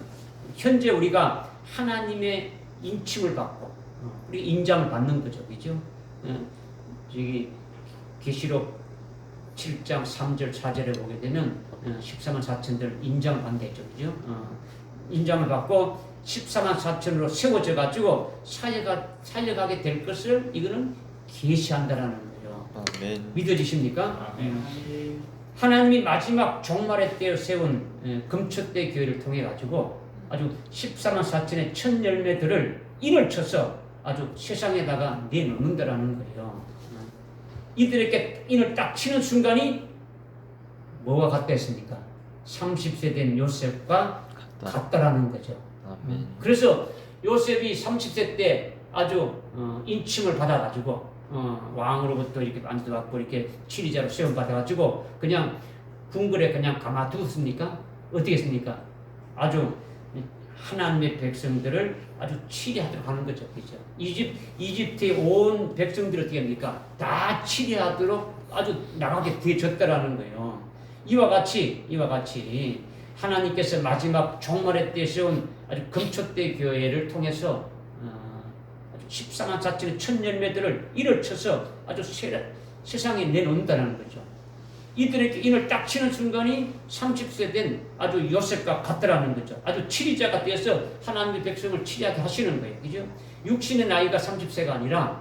현재 우리가 하나님의 인침을 받고 우리 인장을 받는 거죠, 그죠? 저기 계시록 7장 3절 4절에 보게 되면 14만 4천들 인장 받겠죠, 그죠? 인장을 받고 14만 4천으로 세워져 가지고 살려가게 될 것을 이거는 계시한다라는 거예요. 아멘. 믿어지십니까? 하나님이 마지막 종말의 때에 세운 금초대 교회를 통해 가지고 아주 14만 4천의 첫 열매들을 인을 쳐서 아주 세상에다가 내놓는다라는 거예요. 이들에게 인을 딱 치는 순간이 뭐가 같다 했습니까? 30세 된 요셉과 같다라는 거죠. 아멘. 그래서 요셉이 30세 때 아주 인침을 받아가지고 왕으로부터 이렇게 안수받고 이렇게 치리자로 세움 받아가지고 그냥 궁궐에 그냥 가마두었습니까? 어떻게 했습니까? 아주 하나님의 백성들을 아주 치리하도록 하는 거죠, 그죠? 이집트의 온 백성들을 어떻게 합니까? 다 치리하도록 아주 나가게 되어졌다라는 거예요. 이와 같이 하나님께서 마지막 종말의 때에 세운 아주 금초대 교회를 통해서 아주 14만 4천의 첫 열매들을 인을 쳐서 아주 세상에 내놓는다는 거죠. 이들에게 인을 딱 치는 순간이 30세 된 아주 요셉과 같다라는 거죠. 아주 치리자가 되어서 하나님의 백성을 치리하게 하시는 거예요. 그죠? 육신의 나이가 30세가 아니라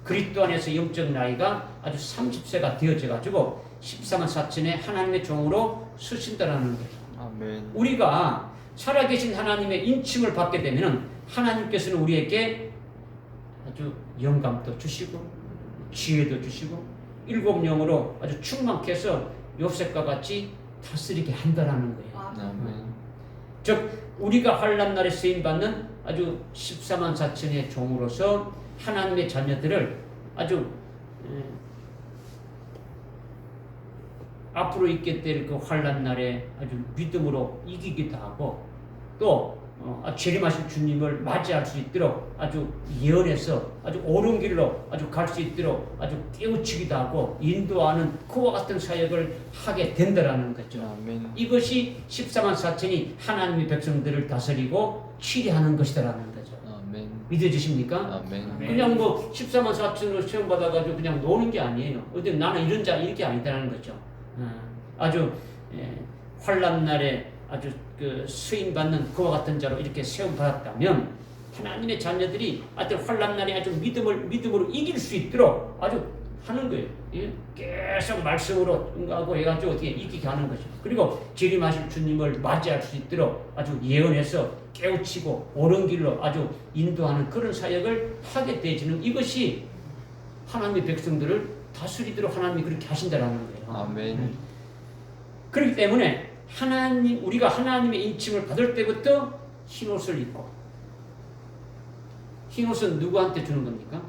그리스도 안에서 영적 나이가 아주 30세가 되어져 가지고 14만 4천의 하나님의 종으로 서신다라는 거예요. 아멘. 우리가 살아계신 하나님의 인침을 받게 되면 하나님께서는 우리에게 아주 영감도 주시고 지혜도 주시고 일곱 영으로 아주 충만케 해서 요셉과 같이 다스리게 한다라는 거예요. 아멘. 즉 우리가 환난 날에 쓰임 받는 아주 14만 4천의 종으로서 하나님의 자녀들을 아주 앞으로 있게 될 그 환난 날에 아주 믿음으로 이기기도 하고 또 재림하실 주님을 맞이할 수 있도록 아주 예언해서 아주 옳은 길로 아주 갈 수 있도록 아주 깨우치기도 하고 인도하는 그와 같은 사역을 하게 된다라는 거죠. 아멘. 이것이 14만 4천이 하나님의 백성들을 다스리고 치리하는 것이다라는 거죠. 아멘. 믿어지십니까? 아멘. 그냥 뭐 14만 4천으로 시험 받아가지고 그냥 노는 게 아니에요. 어디 나는 이런 자 이렇게 아니다라는 거죠. 아주 환난 날에 아주 그 수임 받는 그와 같은 자로 이렇게 세움 받았다면 하나님의 자녀들이 아주 환난 날에 아주 믿음으로 이길 수 있도록 아주 하는 거예요. 계속 말씀으로 응하고 해가지고 어떻게 이기게 하는 거죠. 그리고 재림하실 주님을 맞이할 수 있도록 아주 예언해서 깨우치고 옳은 길로 아주 인도하는 그런 사역을 하게 되지는 이것이 하나님의 백성들을 다스리도록 하나님이 그렇게 하신다라는 거예요. 아멘. 그렇기 때문에 우리가 하나님의 인침을 받을 때부터 흰옷을 입고 흰옷은 누구한테 주는 겁니까?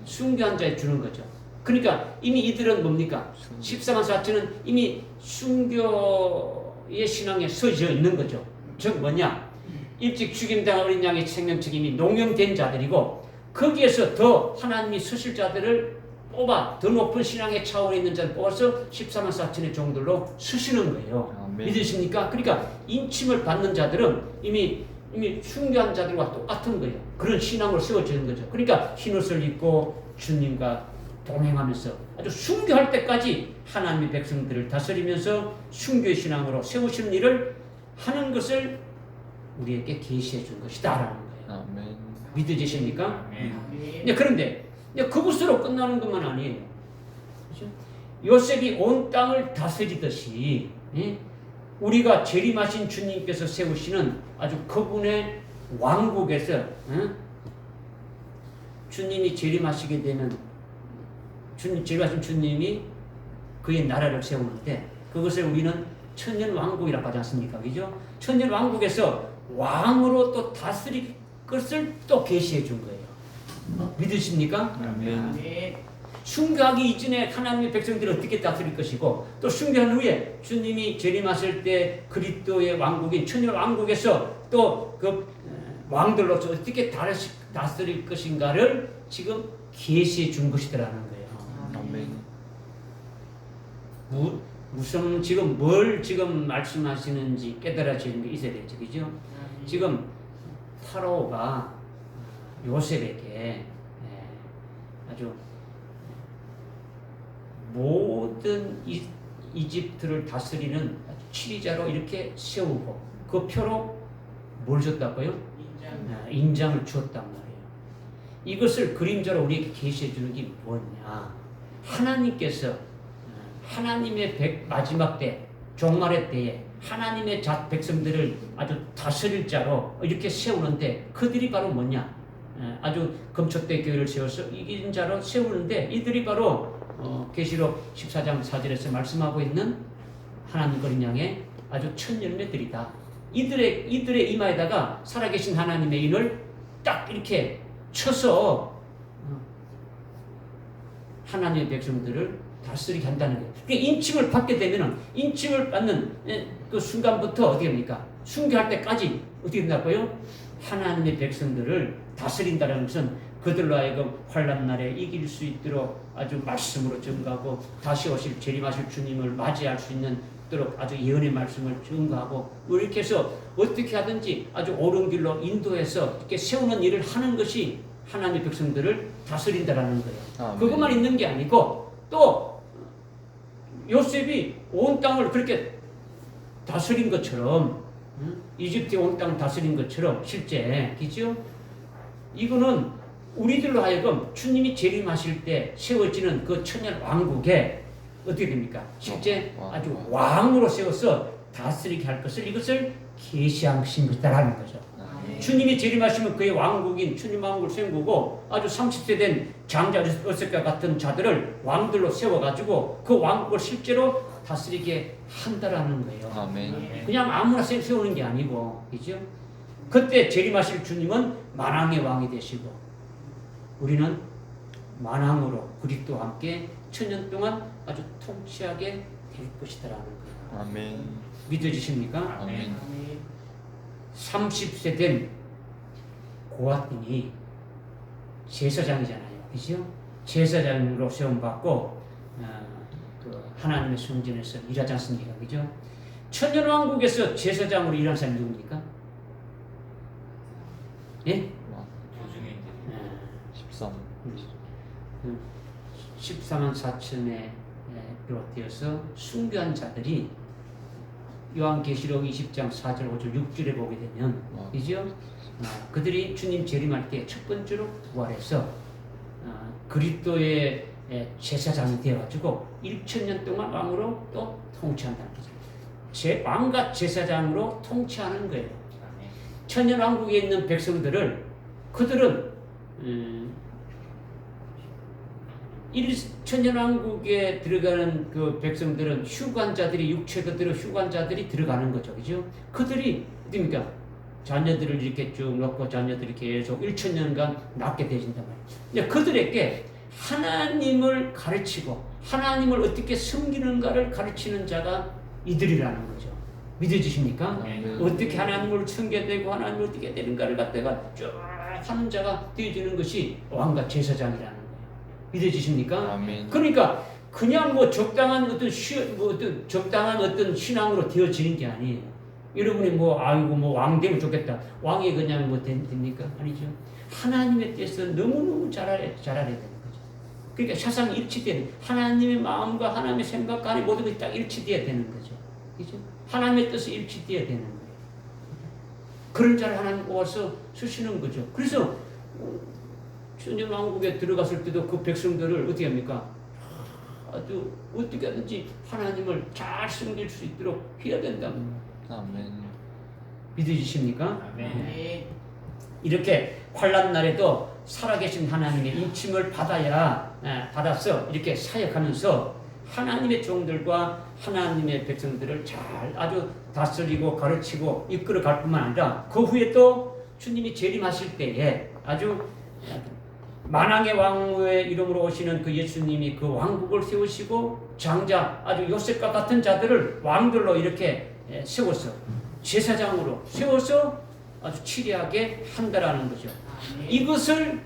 순교한 자에 주는 거죠. 그러니까 이미 이들은 뭡니까? 14만 4천은 이미 순교의 신앙에 서져 있는 거죠. 즉 뭐냐? 일찍 죽임당한 어린 양의 생명책임이 농용된 자들이고 거기에서 더 하나님이 서실 자들을 뽑아 더 높은 신앙의 차원에 있는 자를 뽑아서 14만 4천의 종들로 서시는 거예요. 아멘. 믿으십니까? 그러니까 인침을 받는 자들은 이미 순교한 자들과 똑같은 거예요. 그런 신앙으로 세워지는 거죠. 그러니까 흰옷을 입고 주님과 동행하면서 아주 순교할 때까지 하나님의 백성들을 다스리면서 순교의 신앙으로 세우시는 일을 하는 것을 우리에게 계시해 준 것이다라는 거예요. 아멘. 믿으십니까? 아멘. 그런데 그것으로 끝나는 것만 아니에요. 그렇죠? 요셉이 온 땅을 다스리듯이 우리가 재림하신 주님께서 세우시는 아주 그분의 왕국에서 주님이 재림하시게 되는 재림하신 주님이 그의 나라를 세우는데 그것을 우리는 천년 왕국이라고 하지 않습니까? 그죠? 천년 왕국에서 왕으로 또 다스릴 것을 또 계시해 준 거예요. 믿으십니까? 아멘. 순교하기 이전에 하나님의 백성들을 어떻게 다스릴 것이고 또 순교한 후에 주님이 재림하실 때 그리스도의 왕국인 천년 왕국에서 또 그 왕들로서 어떻게 다스릴 것인가를 지금 계시해 준 것이더라는 거예요. 아멘. 무슨 지금 뭘 지금 말씀하시는지 깨달아지는 게 있어야 되죠, 그죠? 지금 파라오가 요셉에게 아주 모든 이집트를 다스리는 지휘자로 이렇게 세우고 그 표로 뭘 줬다고요? 인장을 주었단 말이에요. 이것을 그림자로 우리에게 계시해 주는 게 뭐냐? 하나님께서 하나님의 마지막 때 종말의 때에 하나님의 백성들을 아주 다스릴 자로 이렇게 세우는데 그들이 바로 뭐냐? 아주 금초대 교회를 세워서 이긴 자로 세우는데 이들이 바로 계시록 14장 4절에서 말씀하고 있는 하나님 어린 양의 아주 첫 열매들이다. 이들의 이마에다가 살아계신 하나님의 인을 딱 이렇게 쳐서 하나님의 백성들을 다스리게 한다는 거예요. 그러니까 인침을 받게 되면은 인침을 받는 그 순간부터 어떻게 됩니까? 순교할 때까지 어떻게 된다고요? 하나님의 백성들을 다스린다는 것은 그들로 하여금 환난 날에 이길 수 있도록 아주 말씀으로 증거하고 다시 오실 재림하실 주님을 맞이할 수 있도록 아주 예언의 말씀을 증거하고 이렇게 해서 어떻게 하든지 아주 옳은 길로 인도해서 이렇게 세우는 일을 하는 것이 하나님의 백성들을 다스린다라는 거예요. 아멘. 그것만 있는 게 아니고 또 요셉이 온 땅을 그렇게 다스린 것처럼 이집트의 온 땅을 다스린 것처럼 실제 그죠? 이거는 우리들로 하여금 주님이 재림하실 때 세워지는 그 천년 왕국에 어떻게 됩니까? 실제 아주 왕으로 세워서 다스리게 할 것을 이것을 계시하신 것이다라는 거죠. 주님이 재림하시면 그의 왕국인 주님 왕국을 세운 거고 아주 30세 된 장자 어색과 같은 자들을 왕들로 세워가지고 그 왕국을 실제로 다스리게 한다라는 거예요. 아멘. 그냥 아무나 세우는 게 아니고 그죠? 그때 재림하실 주님은 만왕의 왕이 되시고 우리는 만왕으로 그리스도와 함께 천년 동안 아주 통치하게 될 것이다라는 거예요. 아멘. 믿어지십니까? 아멘. 30세 된 고아틴이 제사장이잖아요. 그죠? 제사장으로 세움받고 그 하나님의 성전에서 일하지 않습니까? 그죠? 천년왕국에서 제사장으로 일하는 사람이 누굽니까? 예? 14만 4천에 비롯되어서 순교한 자들이 요한계시록 20장 4절 5절 6절에 보게 되면 그죠? 그들이 주님 재림할 때 첫 번째로 부활해서 그리스도의 제사장이 되어가지고 1000년 동안 왕으로 또 통치한다는 거죠. 왕과 제사장으로 통치하는 거예요. 천년왕국에 있는 백성들을 그들은 천년왕국에 들어가는 그 백성들은 휴관자들이 육체가 들어 휴관자들이 들어가는 거죠, 그죠? 그들이 어디입니까? 자녀들을 이렇게 쭉 놓고 자녀들이 계속 1,000년간 낳게 되진단 말이에요. 이제 그들에게 하나님을 가르치고 하나님을 어떻게 섬기는가를 가르치는 자가 이들이라는 거죠. 믿어지십니까? 어떻게 하나님을 섬겨야 되고 하나님을 어떻게 해야 되는가를 갖다가 쭉 하는 자가 되어지는 것이 왕과 제사장이라는 거예요. 믿어지십니까? 아멘. 그러니까 그냥 뭐 적당한 어떤 적당한 어떤 신앙으로 되어지는 게 아니에요. 여러분이 뭐 아이고 뭐 왕 되면 좋겠다. 왕이 그냥 뭐 됩니까? 아니죠. 하나님의 뜻을 너무너무 잘 알아야 되는 거죠. 그러니까 사상 일치돼야 돼. 하나님의 마음과 하나님의 생각과 하나님의 모든 것이 딱 일치돼야 되는 거죠. 그죠? 하나님의 뜻이 일치돼야 되는 거예요. 그런 자를 하나님 뽑아서 쓰시는 거죠. 그래서 천년왕국에 들어갔을 때도 그 백성들을 어떻게 합니까? 아주 어떻게 하든지 하나님을 잘 섬길 수 있도록 해야 된다고. 아멘. 믿으십니까? 아멘. 이렇게 환난 날에도 살아계신 하나님의 인침을 받아서 이렇게 사역하면서 하나님의 종들과 하나님의 백성들을 잘 아주 다스리고 가르치고 이끌어 갈 뿐만 아니라 그 후에 또 주님이 재림하실 때에 아주 만왕의 왕의 이름으로 오시는 그 예수님이 그 왕국을 세우시고 장자 아주 요셉과 같은 자들을 왕들로 이렇게 세워서 제사장으로 세워서 아주 치리하게 한다라는 거죠. 이것을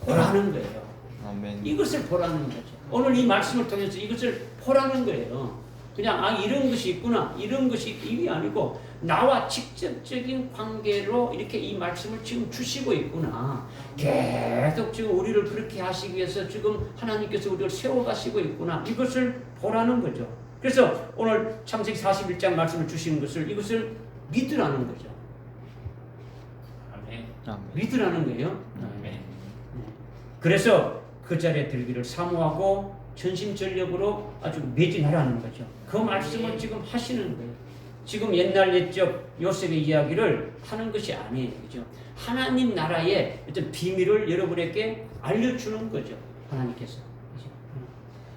보라는 거예요. 아멘. 이것을 보라는 거죠. 오늘 이 말씀을 통해서 이것을 보라는 거예요. 그냥 이런 것이 있구나 이런 것이 이게 아니고 나와 직접적인 관계로 이렇게 이 말씀을 지금 주시고 있구나. 계속 지금 우리를 그렇게 하시기 위해서 지금 하나님께서 우리를 세워가시고 있구나. 이것을 보라는 거죠. 그래서 오늘 창세기 41장 말씀을 주시는 것을 이것을 믿으라는 거죠. 아멘. 아멘. 믿으라는 거예요. 아멘. 그래서 그 자리에 들기를 사모하고 전심전력으로 아주 매진하라는 거죠. 그 말씀을 지금 하시는 거예요. 지금 옛날 옛적 요셉의 이야기를 하는 것이 아니에요. 그죠? 하나님 나라의 어떤 비밀을 여러분에게 알려주는 거죠. 하나님께서. 그죠?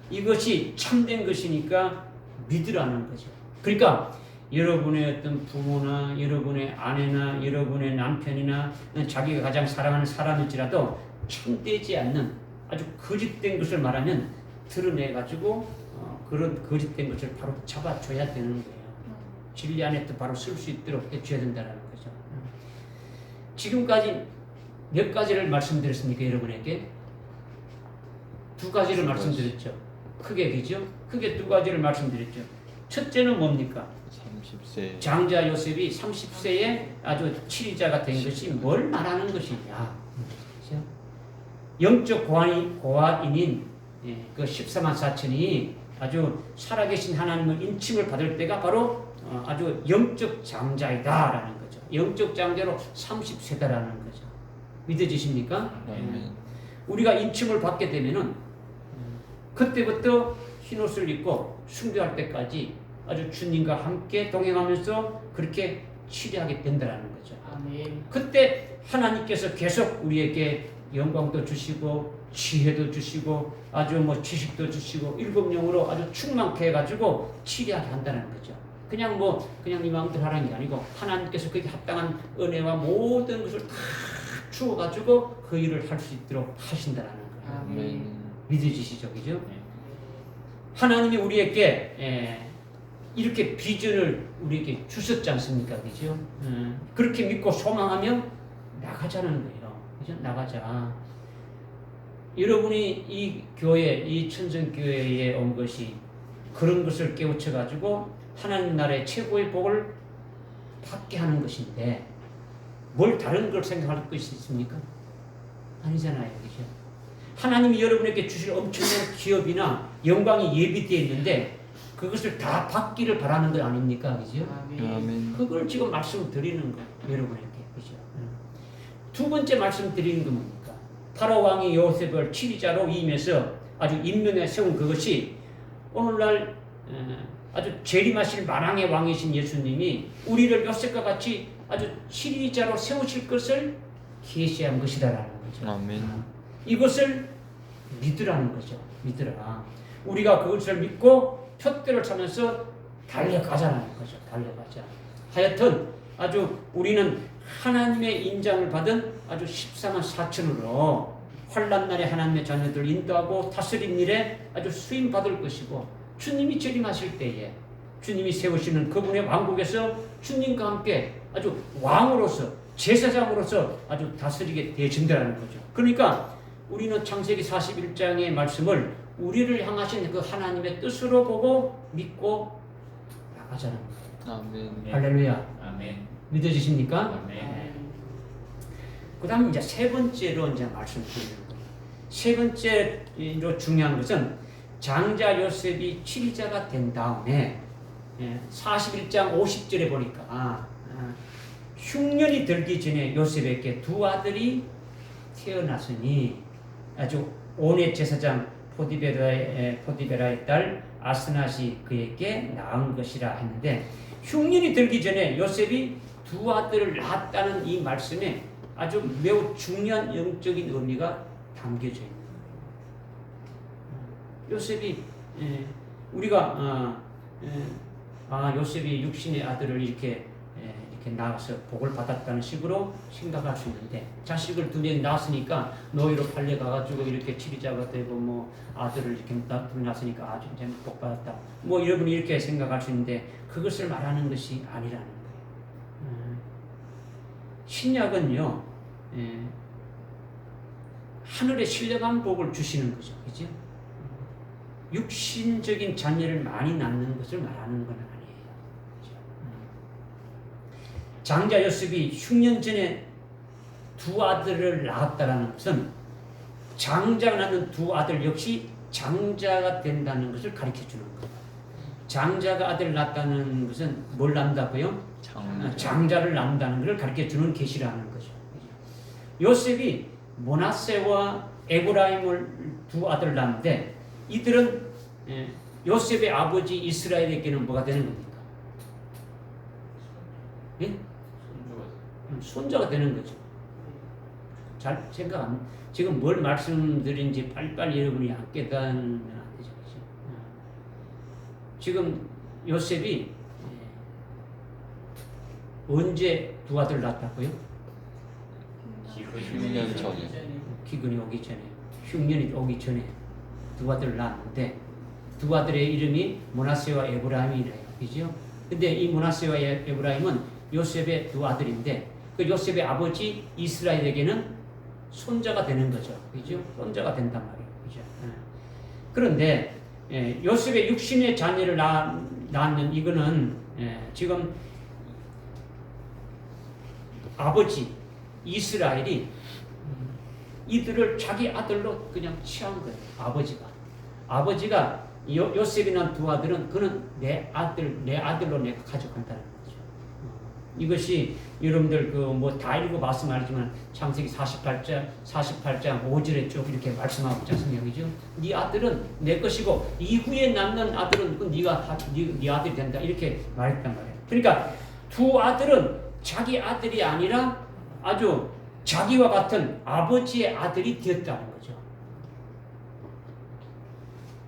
이것이 참된 것이니까 믿으라는 거죠. 그러니까 여러분의 어떤 부모나 여러분의 아내나 여러분의 남편이나 자기가 가장 사랑하는 사람일지라도 참되지 않는 아주 거짓된 것을 말하면 드러내가지고 그런 거짓된 것을 바로 잡아줘야 되는 거예요. 진리 안에 또 바로 쓸 수 있도록 해줘야 된다는 거죠. 지금까지 몇 가지를 말씀드렸습니까? 여러분에게? 두 가지를 말씀드렸죠. 크게 그죠? 크게 두 가지를 말씀드렸죠. 첫째는 뭡니까? 30세. 장자 요셉이 30세에 아주 치리자가 된 것이 뭘 말하는 것이냐. 그죠? 영적 고아인인 그 14만 4천이 아주 살아계신 하나님의 인침을 받을 때가 바로 아주 영적 장자이다라는 거죠. 영적 장자로 30세다라는 거죠. 믿어지십니까? 아멘. 우리가 인침을 받게 되면은 그때부터 흰옷을 입고 숭배할 때까지 아주 주님과 함께 동행하면서 그렇게 치료하게 된다라는 거죠. 아멘. 그때 하나님께서 계속 우리에게 영광도 주시고 지혜도 주시고 아주 뭐 지식도 주시고 일곱 영으로 아주 충만케 해가지고 치료하게 한다는 거죠. 그냥 이 마음대로 하라는 게 아니고 하나님께서 그게 합당한 은혜와 모든 것을 다 주어가지고 그 일을 할 수 있도록 하신다라는 거예요. 아멘. 믿어지시죠, 그죠? 하나님이 우리에게 이렇게 비전을 우리에게 주셨지 않습니까, 그죠? 그렇게 믿고 소망하며 나가자는 거예요, 그죠? 나가자. 여러분이 이 교회, 이 천성교회에 온 것이 그런 것을 깨우쳐가지고 하나님 나라의 최고의 복을 받게 하는 것인데 뭘 다른 걸 생각할 것이 있습니까? 아니잖아요, 그죠? 하나님이 여러분에게 주실 엄청난 기업이나 영광이 예비되어 있는데 그것을 다 받기를 바라는 것 아닙니까, 그죠? 아멘. 그걸 지금 말씀드리는 거 여러분에게, 그죠? 두 번째 말씀드리는 건 뭡니까? 파라 왕이 요셉을 치리자로 임해서 아주 임명에 세운 그것이 오늘날 아주 재림하실 만왕의 왕이신 예수님이 우리를 요셉과 같이 아주 치리자로 세우실 것을 계시한 것이다라는 거죠. 아멘. 이것을 믿으라는 거죠. 믿으라. 우리가 그것을 믿고 표대를 차면서 달려가자는 거죠. 달려가자. 하여튼 아주 우리는 하나님의 인장을 받은 아주 14만 4천으로 환난 날에 하나님의 자녀들을 인도하고 다스린 일에 아주 수임 받을 것이고, 주님이 재림하실 때에 주님이 세우시는 그분의 왕국에서 주님과 함께 아주 왕으로서 제사장으로서 아주 다스리게 되어진다는 거죠. 그러니까 우리는 창세기 41장의 말씀을 우리를 향하신 그 하나님의 뜻으로 보고 믿고 나가자는 거예요. 아멘. 할렐루야. 아멘. 믿어지십니까? 아멘. 그 다음 이제 세 번째로 이제 말씀드리는 거예요. 세 번째로 중요한 것은 장자 요셉이 치리자가 된 다음에 41장 50절에 보니까 흉년이 들기 전에 요셉에게 두 아들이 태어났으니 아주 온의 제사장 포디베라의 딸 아스낫이 그에게 낳은 것이라 했는데, 흉년이 들기 전에 요셉이 두 아들을 낳았다는 이 말씀에 아주 매우 중요한 영적인 의미가 담겨져 있는 거예요. 요셉이 우리가 요셉이 육신의 아들을 이렇게 낳아서 복을 받았다는 식으로 생각할 수 있는데, 자식을 두 명 낳았으니까 노예로 팔려가가지고 이렇게 치리자가 되고 뭐 아들을 이렇게 낳았으니까 아주 이제 복 받았다, 뭐 여러분이 이렇게 생각할 수 있는데, 그것을 말하는 것이 아니라는 거예요. 신약은요, 하늘의 신령한 복을 주시는 거죠, 그죠? 육신적인 자녀를 많이 낳는 것을 말하는 건 아니에요. 장자 요셉이 흉년 전에 두 아들을 낳았다는 것은 장자가 낳는 두 아들 역시 장자가 된다는 것을 가르쳐 주는 거예요. 장자가 아들을 낳았다는 것은 뭘 낳는다고요? 장자를 낳는다는 것을 가르쳐 주는 계시라는 거죠. 요셉이 므낫세와 에브라임을 두 아들을 낳는데, 이들은 요셉의 아버지 이스라엘에게는 뭐가 되는 겁니까? 예? 손자가 되는 거죠. 잘 생각 안, 지금 뭘 말씀드린지 빨리빨리 여러분이 안 깨닫으면 안 되죠. 지금 요셉이 언제 두 아들 낳았다고요? 흉년 전에. 기근이 오기 전에, 흉년이 오기 전에 두 아들 낳았는데, 두 아들의 이름이 므낫세와 에브라임이래요. 그죠? 근데 이 므낫세와 에브라임은 요셉의 두 아들인데, 그 요셉의 아버지 이스라엘에게는 손자가 되는 거죠. 그죠? 손자가 된단 말이에요. 그죠? 그런데 요셉의 육신의 자녀를 낳는 이거는 지금 아버지 이스라엘이 이들을 자기 아들로 그냥 취한 거예요. 아버지가 요셉이 낳은 두 아들은 그는 내 아들로 내가 가져간다는 거죠. 이것이 여러분들 그 뭐 다 읽어봤으면 알지만 창세기 48장 5절에 쭉 이렇게 말씀하고 있지 않습니까? 네 아들은 내 것이고 이후에 낳는 아들은 그 네가 네 아들이 된다, 이렇게 말했단 말이에요. 그러니까 두 아들은 자기 아들이 아니라 아주 자기와 같은 아버지의 아들이 되었다는 거죠.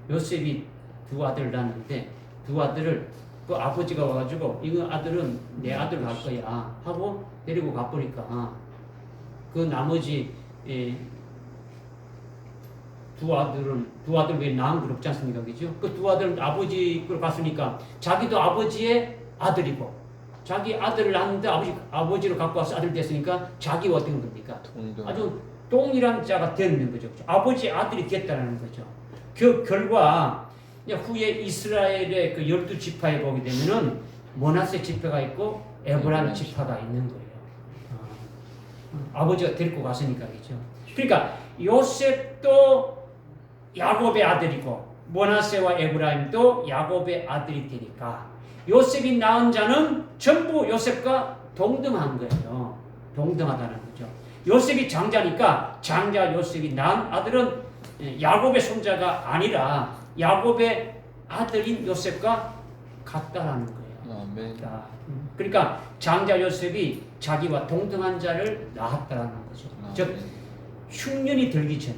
요셉이 두 아들을 낳았는데, 두 아들을 그 아버지가 와가지고 이거 아들은 내 아들 갈 거야 하고 데리고 가보니까 그 나머지 두 아들 외에 낳은 건 없지 않습니까? 그죠? 그 두 아들은 아버지 걸 갔으니까 자기도 아버지의 아들이고, 자기 아들을 낳았는데 아버지로 갖고 와서 아들 됐으니까 자기와 어떤 겁니까? 아주 동일한 자가 되는 거죠. 아버지 아들이 됐다는 거죠. 그 결과 후에 이스라엘의 그 12지파에 보게 되면은 므낫세 지파가 있고 에브라임 지파가 있는 거예요. 아버지가 데리고 갔으니까, 그죠? 그러니까 요셉도 야곱의 아들이고 므낫세와 에브라임도 야곱의 아들이 되니까 요셉이 낳은 자는 전부 요셉과 동등한 거예요. 동등하다는 거죠. 요셉이 장자니까 장자 요셉이 낳은 아들은 야곱의 손자가 아니라 야곱의 아들인 요셉과 같다라는 거예요. 아멘. 그러니까 장자 요셉이 자기와 동등한 자를 낳았다라는 거죠. 아멘. 즉 흉년이 들기 전에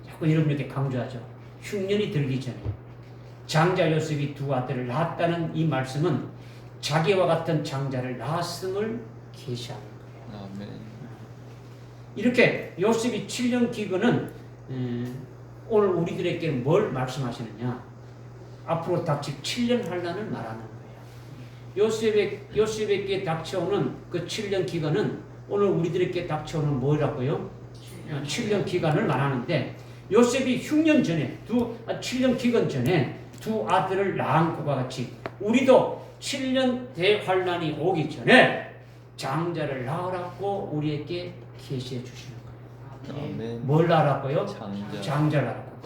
자꾸 여러분 이렇게 강조하죠. 흉년이 들기 전에 장자 요셉이 두 아들을 낳았다는 이 말씀은 자기와 같은 장자를 낳았음을 계시하는 거예요. 아멘. 이렇게 요셉이 7년 기근은 오늘 우리들에게 뭘 말씀하시느냐? 앞으로 닥칠 7년 환난을 말하는 거예요. 요셉에게 닥쳐오는 그 7년 기간은 오늘 우리들에게 닥쳐오는 뭐라고요? 7년 기간을 말하는데 요셉이 6년 전에 7년 기간 전에 두 아들을 낳은 것과 같이 우리도 7년 대환난이 오기 전에 장자를 낳으라고 우리에게 계시해 주시는 거예요. 아멘. 뭘 낳으라고요? 장자를 낳고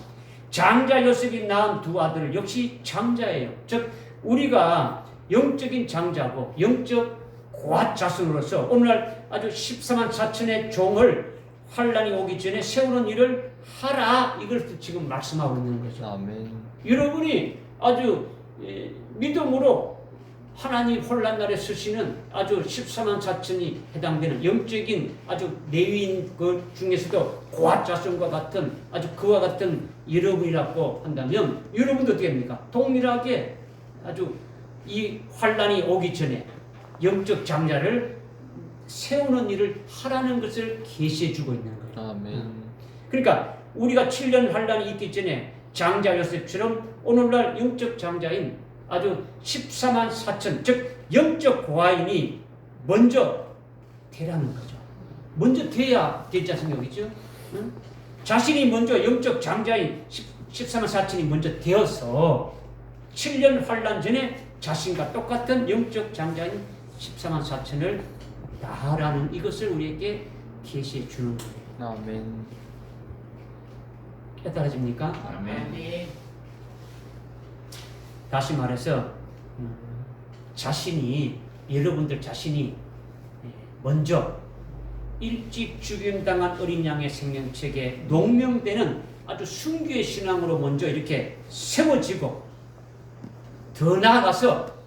장자 요셉이 낳은 두 아들 역시 장자예요. 즉 우리가 영적인 장자고 영적 고아 자손으로서 오늘날 아주 14만 4천의 종을 환란이 오기 전에 세우는 일을 하라, 이걸 지금 말씀하고 있는 거죠. 아멘. 여러분이 아주 믿음으로 하나님 혼란 날에 쓰시는 아주 14만 4천이 해당되는 영적인 아주 레위인 그 중에서도 고아 자손과 같은 아주 그와 같은 여러분이라고 한다면 여러분도 어떻게 됩니까? 동일하게 아주 이 환란이 오기 전에 영적 장자를 세우는 일을 하라는 것을 계시해 주고 있는 거예요. 아멘. 그러니까 우리가 7년 환란이 있기 전에 장자 요셉처럼 오늘날 영적 장자인 아주 14만 4천, 즉 영적 고아인이 먼저 되라는 거죠. 먼저 돼야 되지 않습니까? 그렇죠? 응? 자신이 먼저 영적 장자인 14만 4천이 먼저 되어서 7년 환란 전에 자신과 똑같은 영적 장자인 14만 4천을 낳으라는 이것을 우리에게 계시해 주는 거예요. 아멘. 깨달아집니까? 아멘. 다시 말해서 여러분들 자신이 먼저 일찍 죽임당한 어린 양의 생명책에 농명되는 아주 순교의 신앙으로 먼저 이렇게 세워지고 더 나아가서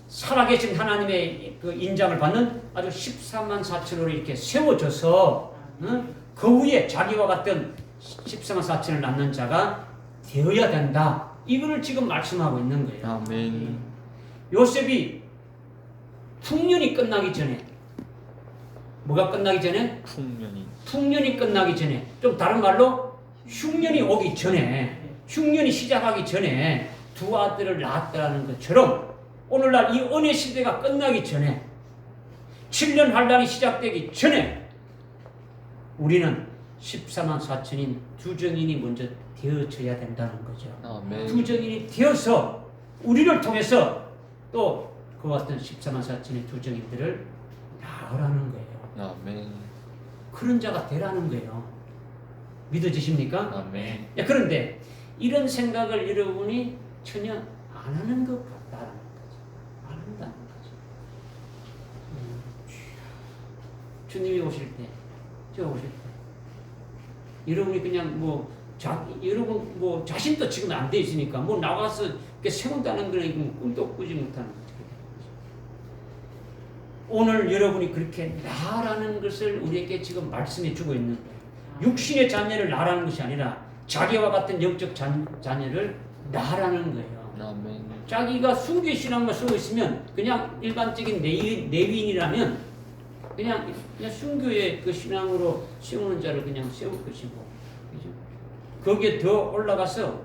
살아계신 하나님의 그 인장을 받는 아주 14만 4천으로 이렇게 세워져서 그 위에 자기와 같은 14만 4천을 낳는 자가 되어야 된다. 이거를 지금 말씀하고 있는 거예요. 아멘. 요셉이 풍년이 끝나기 전에 뭐가 끝나기 전에? 풍년이 끝나기 전에 좀 다른 말로 흉년이 오기 전에 흉년이 시작하기 전에 두 아들을 낳았다는 것처럼 오늘날 이 은혜 시대가 끝나기 전에 7년 환란이 시작되기 전에 우리는 14만 4천인 두 정인이 먼저 되어져야 된다는 거죠. 아멘. 두 정인이 되어서 우리를 통해서 또 그와 같은 14만 4천의 두 정인들을 낳으라는 거예요. 아멘. 그런 자가 되라는 거예요. 믿어지십니까? 아멘. 그런데 이런 생각을 여러분이 전혀 안 하는 것 같다는 거죠. 안 한다는 거죠. 주님이 오실 때, 저 오실 때, 여러분이 그냥 여러분 자신도 지금 안 돼 있으니까 나가서 이렇게 세운다는 거는 꿈도 꾸지 못하는 거죠. 오늘 여러분이 그렇게 나라는 것을 우리에게 지금 말씀해 주고 있는 거예요. 육신의 자녀를 나라는 것이 아니라 자기와 같은 영적 자녀를 나라는 거예요. 아멘. 자기가 순교의 신앙만 쓰고 있으면 그냥 일반적인 내위인이라면 그냥 순교의 그 신앙으로 세우는 자를 그냥 세울 것이고, 그죠? 거기에 더 올라가서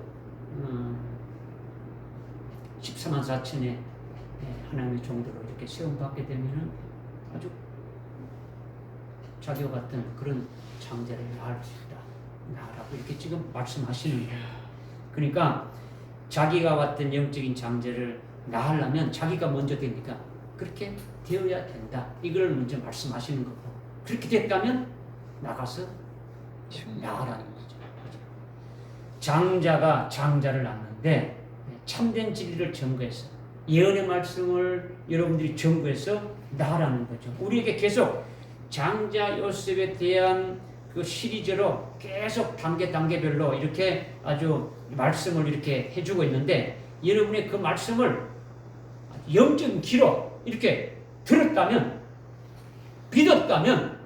14만 4천의 하나님의 종들을 이렇게 세움받게 되면은 아주 자기와 같은 그런 장자를 낳을 수 있다. 나라고 이렇게 지금 말씀하시는 거예요. 그러니까 자기가 같은 영적인 장자를 낳으려면 자기가 먼저 됩니까? 그렇게 되어야 된다. 이걸 먼저 말씀하시는 거고, 그렇게 됐다면 나가서 낳으라는 거죠. 장자가 장자를 낳는데 참된 진리를 전거해서 예언의 말씀을 여러분들이 전거해서 낳으라는 거죠. 우리에게 계속 장자 요셉에 대한 그 시리즈로 계속 단계별로 이렇게 아주 말씀을 이렇게 해주고 있는데, 여러분의 그 말씀을 영적인 귀로 이렇게 들었다면, 믿었다면,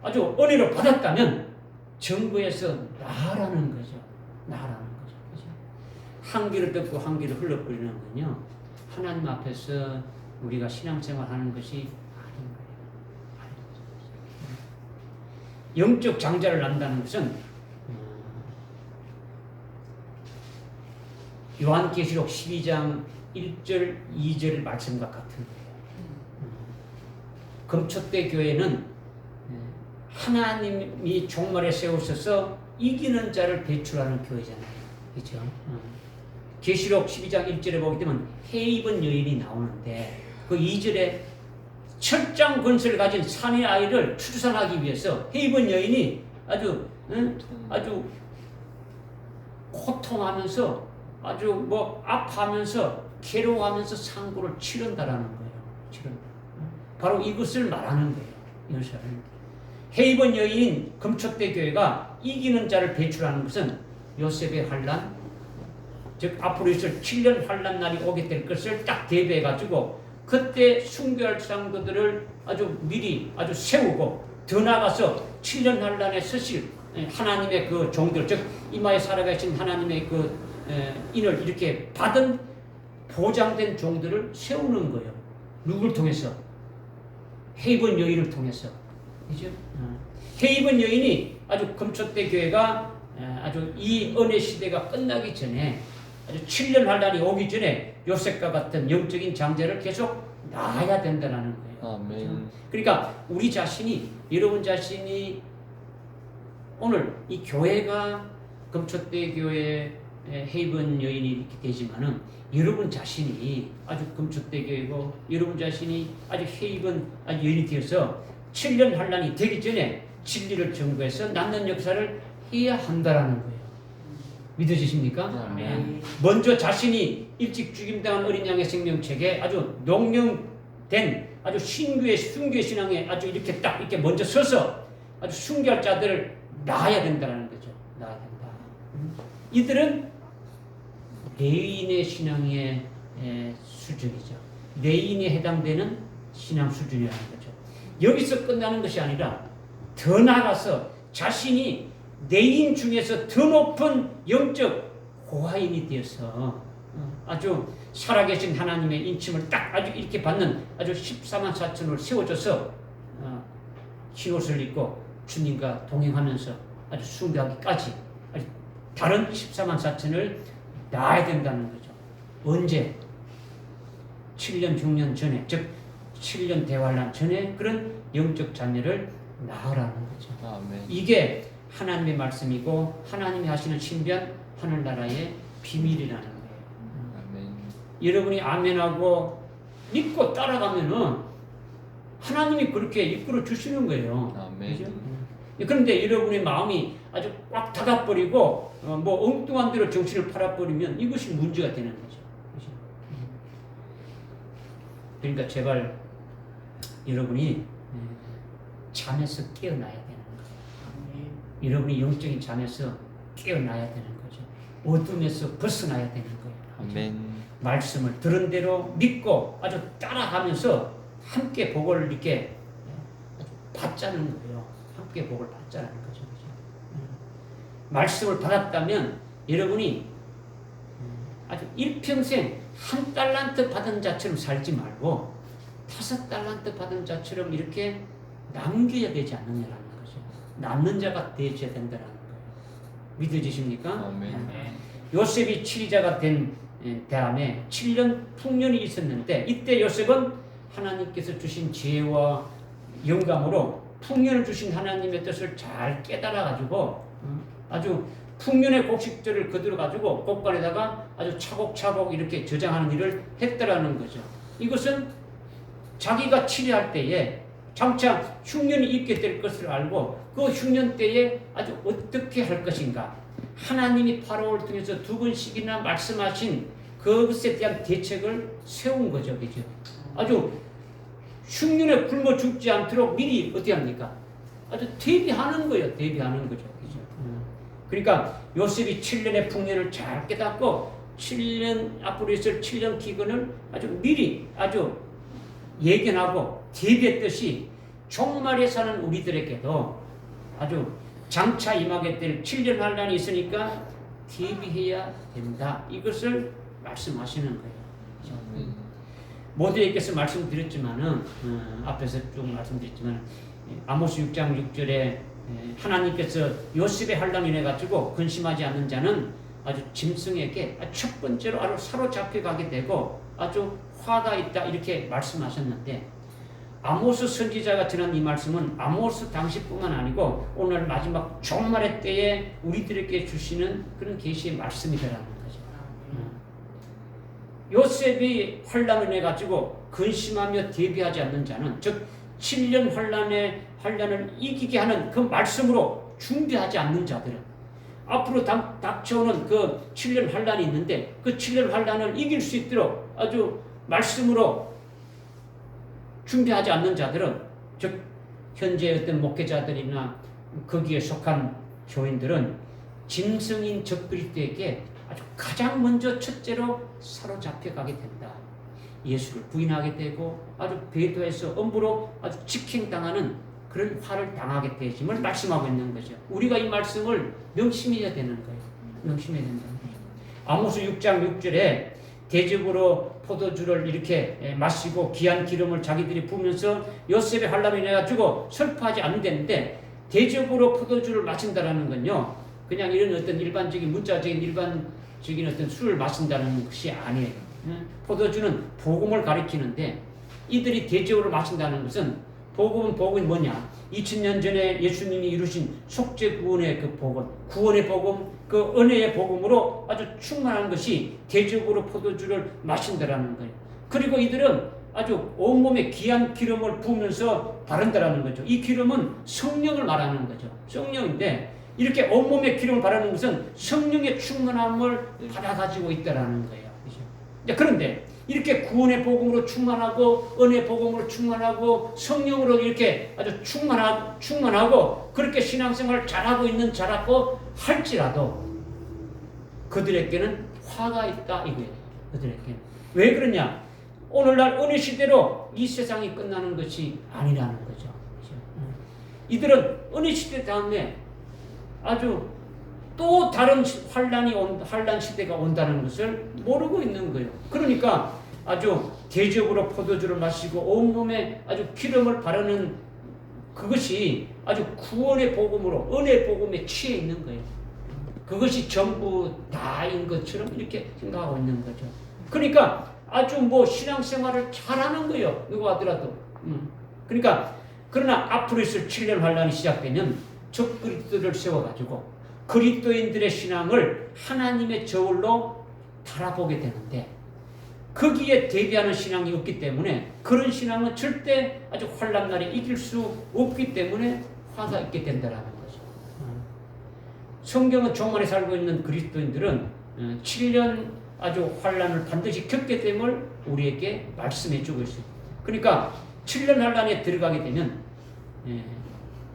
아주 은혜로 받았다면 전거해서 나라는 거죠. 나라는 거죠. 그죠? 한 귀로 듣고 한 귀로 흘러버리는 건요. 하나님 앞에서 우리가 신앙생활하는 것이 아닌 거예요. 영적 장자를 난다는 것은 요한계시록 12장 1절 2절 말씀과 같은 거예요. 금초대 교회는 하나님이 종말에 세우셔서 이기는 자를 배출하는 교회잖아요. 그렇죠? 계시록 12장 1절에 보게 되면 해 입은 여인이 나오는데 그 2절에 철장 건설을 가진 사내 아이를 출산하기 위해서 해 입은 여인이 아주 고통하면서 아주 아파하면서 괴로워하면서 상고를 치른다라는 거예요. 치른다. 바로 이것을 말하는 거예요. 이것을. 해 입은 여인인 금초대 교회가 이기는 자를 배출하는 것은 요셉의 환란, 즉 앞으로 있을 7년 환란 날이 오게 될 것을 딱 대비해 가지고 그때 순교할 상도들을 아주 미리 아주 세우고 더 나아가서 7년 환란에 서실 하나님의 그 종들, 즉 이마에 살아계신 하나님의 그 인을 이렇게 받은 보장된 종들을 세우는 거예요. 누구를 통해서? 해 입은 여인을 통해서. 그죠? 해 입은 여인이 아주 금초대 교회가 아주 이 은혜 시대가 끝나기 전에 아주 7년 환란이 오기 전에 요셉과 같은 영적인 장자를 계속 낳아야 된다는 거예요. 아멘. 그러니까 우리 자신이, 여러분 자신이 오늘 이 교회가 금초대 교회 해 입은 여인이 이렇게 되지만은 여러분 자신이 아주 금초대 교회고 여러분 자신이 아주 해 입은 여인이 되어서 7년 환란이 되기 전에 진리를 전거해서 낳는 역사를 해야 한다라는 거예요. 믿어지십니까? 네. 먼저 자신이 일찍 죽임당한 어린 양의 생명책에 아주 농령된 아주 순교의 신앙에 아주 이렇게 딱 이렇게 먼저 서서 아주 순교할 자들을 낳아야 된다는 거죠. 낳아야 된다. 이들은 레인의 신앙의 수준이죠. 레인에 해당되는 신앙 수준이라는 거죠. 여기서 끝나는 것이 아니라 더 나아가서 자신이 레인 중에서 더 높은 영적 호화인이 되어서 아주 살아계신 하나님의 인침을 딱 아주 이렇게 받는 아주 14만 4천을 세워줘서 흰옷을 입고 주님과 동행하면서 아주 숭배하기까지 아주 다른 14만 4천을 낳아야 된다는 거죠. 언제? 7년 6년 전에, 즉 7년 대환란 전에 그런 영적 자녀를 낳으라는 거죠. 아멘. 이게 하나님의 말씀이고 하나님이 하시는 신비한 하늘나라의 비밀이라는 거예요. 아멘. 여러분이 아멘하고 믿고 따라가면은 하나님이 그렇게 이끌어 주시는 거예요. 아멘. 그죠? 그런데 여러분의 마음이 아주 꽉 닫아버리고 엉뚱한 대로 정신을 팔아버리면 이것이 문제가 되는 거죠. 그죠? 그러니까 제발 여러분이 잠에서 깨어나야 되는 거예요. 여러분이 영적인 잠에서 깨어나야 되는 거죠. 어둠에서 벗어나야 되는 거예요. 아멘. 말씀을 들은 대로 믿고 아주 따라가면서 함께 복을 이렇게 받자는 거예요. 함께 복을 받자는 거죠. 그죠? 말씀을 받았다면 여러분이 아주 일평생 한 달란트 받은 자처럼 살지 말고 5달란트 받은 자처럼 이렇게 남겨야 되지 않느냐라는 거죠. 남는 자가 되어야 된다는 거예요. 믿어지십니까? 아멘. 요셉이 치리자가 된 다음에 7년 풍년이 있었는데 이때 요셉은 하나님께서 주신 지혜와 영감으로 풍년을 주신 하나님의 뜻을 잘 깨달아가지고 아주 풍년의 곡식들을 거들어가지고 곡간에다가 아주 차곡차곡 이렇게 저장하는 일을 했더라는 거죠. 이것은 자기가 치리할 때에 장차 흉년이 있게 될 것을 알고 그 흉년 때에 아주 어떻게 할 것인가 하나님이 파라오를 통해서 2번씩이나 말씀하신 그것에 대한 대책을 세운 거죠. 그죠? 아주 흉년에 굶어 죽지 않도록 미리 어떻게 합니까? 아주 대비하는 거예요. 대비하는 거죠. 그죠? 그러니까 요셉이 7년의 풍년을 잘 깨닫고 7년 앞으로 있을 7년 기근을 아주 미리 아주 예견하고 대비했듯이 종말에 사는 우리들에게도 아주 장차 임하게 될 7년 환란이 있으니까 대비해야 된다. 이것을 말씀하시는 거예요. 아멘. 모두에게서 말씀드렸지만은 앞에서 좀 말씀드렸지만 아모스 6장 6절에 하나님께서 요셉의 환난을 인해 가지고 근심하지 않는 자는 아주 짐승에게 첫 번째로 아주 사로잡혀 가게 되고 아주 화가 있다 이렇게 말씀하셨는데 아모스 선지자가 전한 이 말씀은 아모스 당시뿐만 아니고 오늘 마지막 종말의 때에 우리들에게 주시는 그런 계시의 말씀이라는 거죠. 요셉이 환난을 내 가지고 근심하며 대비하지 않는 자는 즉 7년 환난을 이기게 하는 그 말씀으로 준비하지 않는 자들은 앞으로 닥쳐오는 그 7년 환난이 있는데 그 7년 환난을 이길 수 있도록 아주 말씀으로 준비하지 않는 자들은 즉 현재 어떤 목회자들이나 거기에 속한 교인들은 짐승인 적그리스도에게 아주 가장 먼저 첫째로 사로잡혀 가게 된다. 예수를 부인하게 되고 아주 배도해서 엄부로 아주 직행당하는 그런 화를 당하게 되심을 말씀하고 있는 거죠. 우리가 이 말씀을 명심해야 되는 거예요. 명심해야 된다는 거예요. 아모스 6장 6절에 대접으로 포도주를 이렇게 마시고 귀한 기름을 자기들이 부으면서 요셉의 환난을 인해 가지고 슬퍼하지 않는다는데 대접으로 포도주를 마신다라는 건요. 그냥 이런 어떤 일반적인 문자적인 어떤 술을 마신다는 것이 아니에요. 포도주는 복음을 가리키는데 이들이 대접으로 마신다는 것은 복음이 뭐냐? 2000년 전에 예수님이 이루신 속죄 구원의 그 복음, 구원의 복음, 그 은혜의 복음으로 아주 충만한 것이 대접으로 포도주를 마신다라는 거예요. 그리고 이들은 아주 온몸에 귀한 기름을 부으면서 바른다라는 거죠. 이 기름은 성령을 말하는 거죠. 성령인데 이렇게 온몸에 기름을 바르는 것은 성령의 충만함을 받아가지고 있다라는 거예요. 그렇죠? 그런데 이렇게 구원의 복음으로 충만하고 은혜의 복음으로 충만하고 성령으로 이렇게 아주 충만하고 그렇게 신앙생활을 잘하고 있는 자라고 할지라도 그들에게는 화가 있다 이거예요. 그들에게는. 왜 그러냐? 오늘날 은혜 시대로 이 세상이 끝나는 것이 아니라는 거죠. 그렇죠? 이들은 은혜 시대 다음에 아주 또 다른 환란 시대가 온다는 것을 모르고 있는 거예요. 그러니까 아주 대접으로 포도주를 마시고 온몸에 아주 기름을 바르는 그것이 아주 구원의 복음으로 은혜의 복음에 취해 있는 거예요. 그것이 전부 다인 것처럼 이렇게 생각하고 있는 거죠. 그러니까 아주 신앙생활을 잘하는 거예요. 누가 하더라도. 그러니까 그러나 앞으로 있을 7년 환란이 시작되면 적그리스도를 세워가지고 그리스도인들의 신앙을 하나님의 저울로 달아보게 되는데 거기에 대비하는 신앙이 없기 때문에 그런 신앙은 절대 아주 환난날에 이길 수 없기 때문에 화가 있게 된다는 거죠. 성경은 종말에 살고 있는 그리스도인들은 7년 아주 환난을 반드시 겪게 됨을 우리에게 말씀해 주고 있어요. 그러니까 7년 환난에 들어가게 되면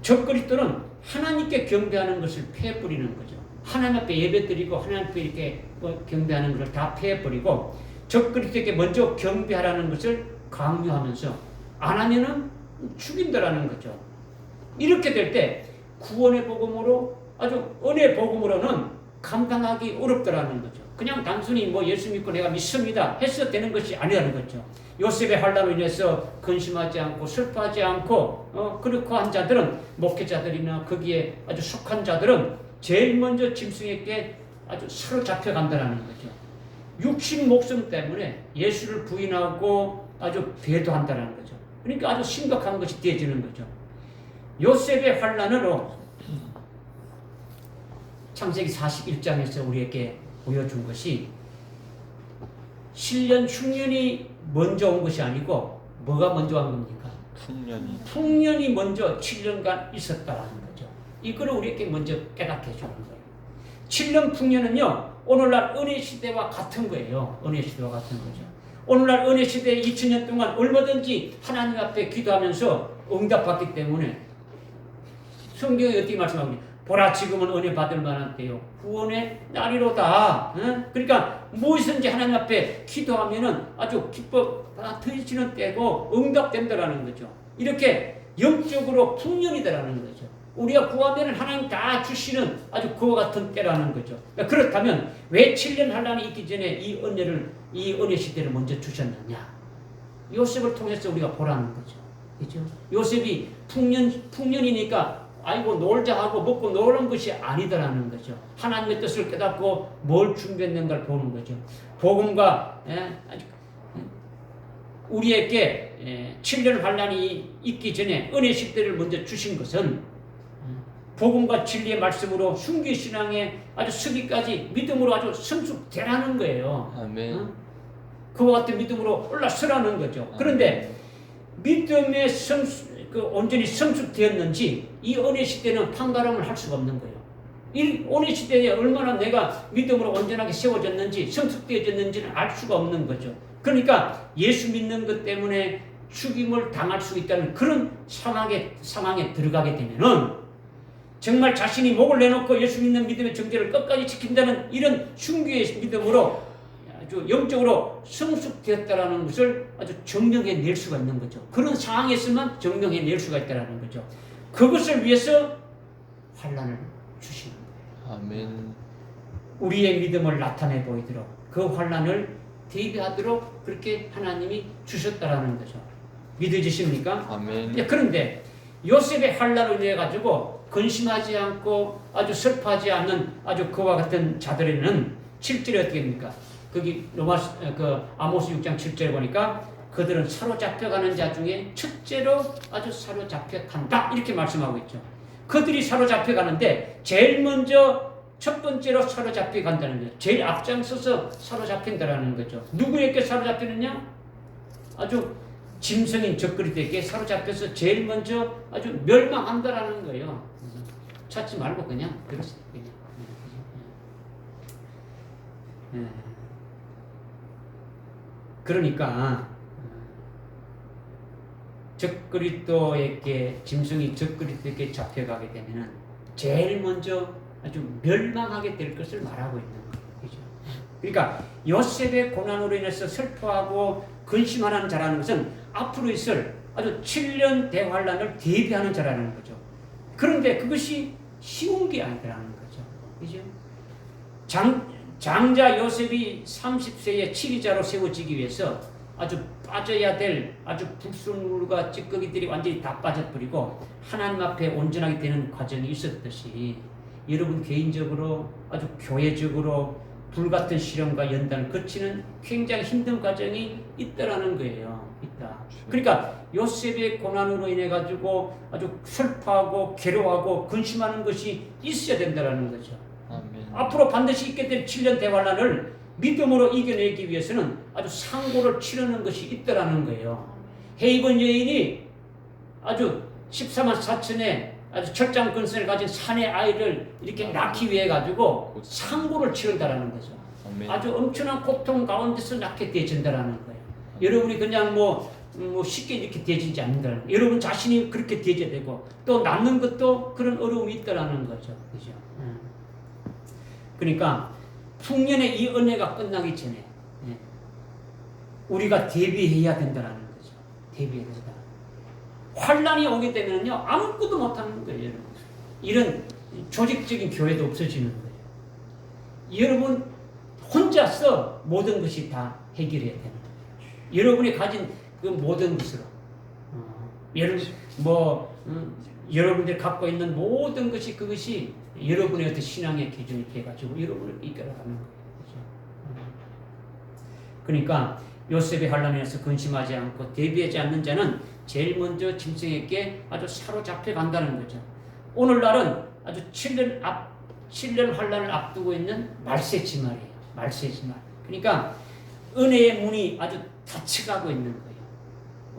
적그리스도는 하나님께 경배하는 것을 패해버리는 거죠. 하나님 앞에 예배드리고 하나님 앞에 이렇게 경배하는 것을 다 패해버리고 적그리스도에게 먼저 경배하라는 것을 강요하면서 안 하면은 죽인다라는 거죠. 이렇게 될 때 구원의 복음으로 아주 은혜의 복음으로는 감당하기 어렵다라는 거죠. 그냥 단순히 예수 믿고 내가 믿습니다 해서 되는 것이 아니라는 거죠. 요셉의 환난으로 인해서 근심하지 않고 슬퍼하지 않고 그렇고 한 자들은 목회자들이나 거기에 아주 속한 자들은 제일 먼저 짐승에게 아주 사로잡혀 간다는 거죠. 육신 목숨 때문에 예수를 부인하고 아주 배도한다는 거죠. 그러니까 아주 심각한 것이 되어지는 거죠. 요셉의 환난으로 창세기 41장에서 우리에게 보여준 것이 신년 흉년이 먼저 온 것이 아니고 뭐가 먼저 온 겁니까? 풍년이 먼저 7년간 있었다라는 거죠. 이거를 우리에게 먼저 깨닫게 해주는 거예요. 7년 풍년은요 오늘날 은혜 시대와 같은 거예요. 은혜 시대와 같은 거죠. 오늘날 은혜 시대 2000년 동안 얼마든지 하나님 앞에 기도하면서 응답받기 때문에 성경이 어떻게 말씀합니까? 보라 지금은 은혜 받을 만한 때요 구원의 날이로다. 그러니까 무엇이든지 하나님 앞에 기도하면은 아주 기뻐 터지는 때고 응답된다라는 거죠. 이렇게 영적으로 풍년이다라는 거죠. 우리가 구하면 하나님 다 주시는 아주 그와 같은 때라는 거죠. 그렇다면 왜 7년 환란이 있기 전에 이 은혜 시대를 먼저 주셨느냐? 요셉을 통해서 우리가 보라는 거죠. 그죠? 요셉이 풍년이니까 아이고 놀자 하고 먹고 노는 것이 아니더라는 거죠. 하나님의 뜻을 깨닫고 뭘 준비했는가를 보는 거죠. 복음과 우리에게 7년 환란이 있기 전에 은혜 시대를 먼저 주신 것은 복음과 진리의 말씀으로 순교신앙의 아주 수비까지 믿음으로 아주 성숙되라는 거예요. 아멘. 그와 같은 믿음으로 올라서라는 거죠. 그런데 믿음의 온전히 성숙되었는지 이 은혜 시대는 판가름을 할 수가 없는 거예요. 이 은혜 시대에 얼마나 내가 믿음으로 온전하게 세워졌는지 성숙되어졌는지는 알 수가 없는 거죠. 그러니까 예수 믿는 것 때문에 죽임을 당할 수 있다는 그런 상황에 들어가게 되면은 정말 자신이 목을 내놓고 예수 믿는 믿음의 정죄를 끝까지 지킨다는 이런 순교의 믿음으로 아주 영적으로 성숙되었다라는 것을 아주 증명해 낼 수가 있는 거죠. 그런 상황에서만 증명해 낼 수가 있다라는 거죠. 그것을 위해서 환란을 주시는 거예요. 아멘. 우리의 믿음을 나타내 보이도록 그 환란을 대비하도록 그렇게 하나님이 주셨다라는 거죠. 믿어지십니까? 아멘. 그런데 요셉의 환란을 인해 가지고 근심하지 않고 아주 슬퍼하지 않는 아주 그와 같은 자들에는 7절에 어떻게 됩니까? 거기 아모스 6장 7절에 보니까 그들은 사로잡혀가는 자 중에 첫째로 아주 사로잡혀간다 이렇게 말씀하고 있죠. 그들이 사로잡혀가는데 제일 먼저 첫 번째로 사로잡혀간다는 거죠. 제일 앞장서서 사로잡힌다라는 거죠. 누구에게 사로잡히느냐? 아주 짐승인 적그리스도에게 사로잡혀서 제일 먼저 아주 멸망한다라는 거예요. 찾지 말고 그냥 들으세요. 그러니까 짐승이 적그리스도에게 잡혀가게 되면은 제일 먼저 아주 멸망하게 될 것을 말하고 있는 거죠. 그러니까 요셉의 고난으로 인해서 슬퍼하고 근심하는 자라는 것은 앞으로 있을 아주 7년 대환란을 대비하는 자라는 거죠. 그런데 그것이 쉬운 게 아니라는 거죠. 그죠? 장자 요셉이 30세에 치리자로 세워지기 위해서 아주 빠져야 될 아주 불순물과 찌꺼기들이 완전히 다 빠져버리고 하나님 앞에 온전하게 되는 과정이 있었듯이 여러분 개인적으로 아주 교회적으로 불같은 시련과 연단을 거치는 굉장히 힘든 과정이 있다라는 거예요. 있다. 그러니까 요셉의 고난으로 인해 가지고 아주 슬퍼하고 괴로워하고 근심하는 것이 있어야 된다라는 거죠. 아멘. 앞으로 반드시 있게 될 7년 대환란을 믿음으로 이겨내기 위해서는 아주 상고를 치르는 것이 있다라는 거예요. 헤이번 여인이 아주 14만 4천의 아주 철장근성을 가진 사내 아이를 이렇게 낳기 위해 가지고 상고를 치른다라는 거죠. 아멘. 아주 엄청난 고통 가운데서 낳게 되어진다라는 거예요. 여러분이 그냥 뭐 쉽게 이렇게 되어지지 않는다는 거예요. 여러분 자신이 그렇게 되어야 되고 또 낳는 것도 그런 어려움이 있다라는 거죠. 그죠? 그러니까 풍년의 이 은혜가 끝나기 전에 우리가 대비해야 된다는 거죠. 대비해야 된다. 환란이 오게 되면요 아무것도 못하는 거예요. 여러분. 이런 조직적인 교회도 없어지는 거예요. 여러분 혼자서 모든 것이 다 해결해야 되는 거예요. 여러분이 가진 그 모든 것으로 여러분들이 갖고 있는 모든 것이 그것이 여러분의 어떤 신앙의 기준이 돼가지고 여러분을 이끌어가는 거예요. 그렇죠? 그러니까 요셉의 환란에서 근심하지 않고 대비하지 않는 자는 제일 먼저 짐승에게 아주 사로잡혀 간다는 거죠. 오늘날은 아주 7년 환란을 앞두고 있는 말세지말이에요. 말세지말. 그러니까 은혜의 문이 아주 닫혀가고 있는 거예요.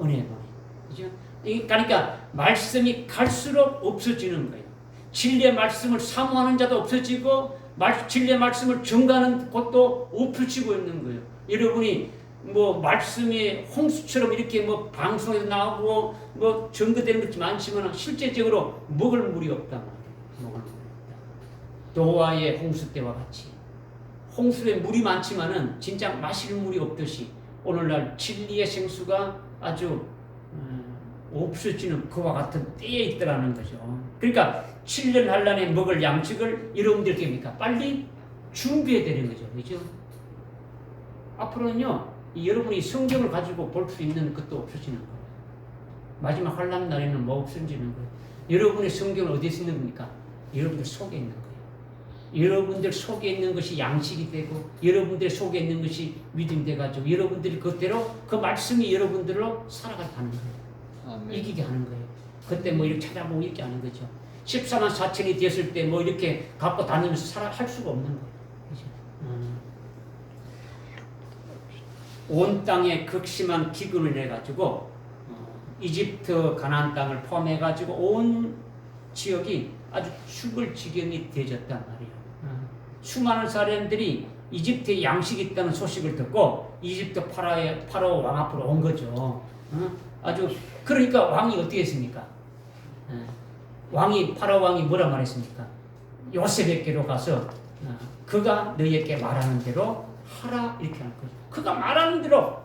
은혜의 문이. 그죠? 그러니까 말씀이 갈수록 없어지는 거예요. 진리의 말씀을 사모하는 자도 없어지고 진리의 말씀을 전가하는 곳도 없어지고 있는 거예요. 여러분이 말씀이 홍수처럼 이렇게 방송에서 나오고 전거되는 것이 많지만 실제적으로 먹을 물이 없다 말이에요. 먹을 물이 없다. 노아의 홍수 때와 같이 홍수에 물이 많지만은 진짜 마실 물이 없듯이 오늘날 진리의 생수가 아주 없어지는 그와 같은 때에 있더라는 거죠. 그러니까 7년 한란에 먹을 양식을 여러분들 어떻게 빨리 준비해야 되는 거죠. 그죠? 앞으로는요, 여러분이 성경을 가지고 볼 수 있는 것도 없어지는 거예요. 마지막 환란 날에는 뭐 없어지는 거예요. 여러분의 성경은 어디에 있는 겁니까? 여러분들 속에 있는 거예요. 여러분들 속에 있는 것이 양식이 되고 여러분들 속에 있는 것이 믿음이 돼가지고 여러분들이 그대로 그 말씀이 여러분들로 살아가는 거예요. 아멘. 이기게 하는 거예요. 그때 뭐 이렇게 찾아보고 이렇게 하는 거죠. 14만 4천이 되었을 때 뭐 이렇게 갖고 다니면서 할 수가 없는 거예요. 그죠? 온 땅에 극심한 기근을 내가지고 이집트 가나안 땅을 포함해가지고 온 지역이 아주 죽을 지경이 되어졌단 말이에요. 수많은 사람들이 이집트에 양식이 있다는 소식을 듣고 이집트 파라오 왕 앞으로 온 거죠. 아주 그러니까 왕이 어떻게 했습니까? 파라오 왕이 뭐라 말했습니까? 요셉에게로 가서 그가 너희에게 말하는 대로 하라 이렇게 하는 거죠. 그가 말하는 대로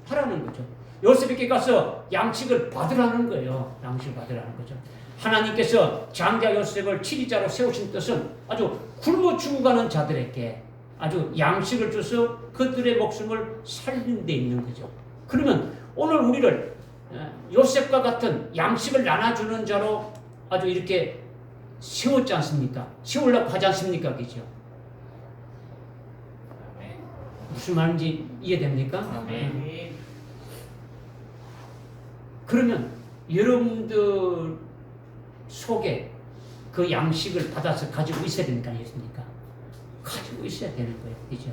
하라는 거죠. 요셉에게 가서 양식을 받으라는 거예요. 양식을 받으라는 거죠. 하나님께서 장자 요셉을 치리자로 세우신 뜻은 아주 굶어 죽어가는 자들에게 아주 양식을 줘서 그들의 목숨을 살리는 데 있는 거죠. 그러면 오늘 우리를 요셉과 같은 양식을 나눠주는 자로 아주 이렇게 세웠지 않습니까? 세우려고 하지 않습니까? 그죠? 무슨 말인지 이해됩니까? 그러면 여러분들 속에 그 양식을 받아서 가지고 있어야 되니까 아니겠습니까? 가지고 있어야 되는 거예요. 그죠?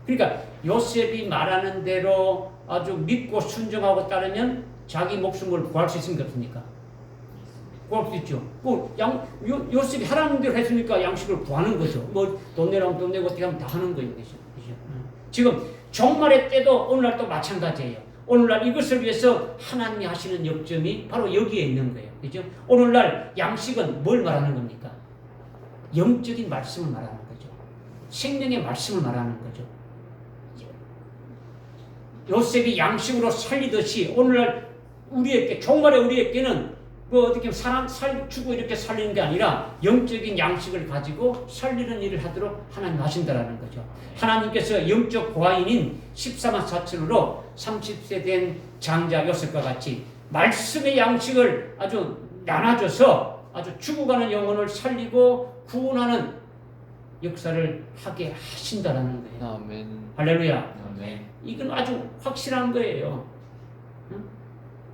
그러니까 요셉이 말하는 대로 아주 믿고 순종하고 따르면 자기 목숨을 구할 수 있습니까? 없습니까? 구할 수 있죠. 요셉이 하라는 대로 했으니까 양식을 구하는 거죠. 뭐 돈 내라면 돈 내고 어떻게 하면 다 하는 거예요. 그죠? 지금 종말의 때도 오늘날도 마찬가지예요. 오늘날 이것을 위해서 하나님이 하시는 역점이 바로 여기에 있는 거예요. 그죠? 오늘날 양식은 뭘 말하는 겁니까? 영적인 말씀을 말하는 거죠. 생명의 말씀을 말하는 거죠. 요셉이 양식으로 살리듯이 오늘날 우리에게, 종말의 우리에게는 뭐 어떻게 사람 주고 이렇게 살리는 게 아니라 영적인 양식을 가지고 살리는 일을 하도록 하나님 하신다라는 거죠. 하나님께서 영적 고아인인 14만 4천으로 30세 된 장자 요셉과 같이 말씀의 양식을 아주 나눠줘서 아주 죽어가는 영혼을 살리고 구원하는 역사를 하게 하신다라는 거예요. 아멘. 할렐루야. 아멘. 이건 아주 확실한 거예요. 응?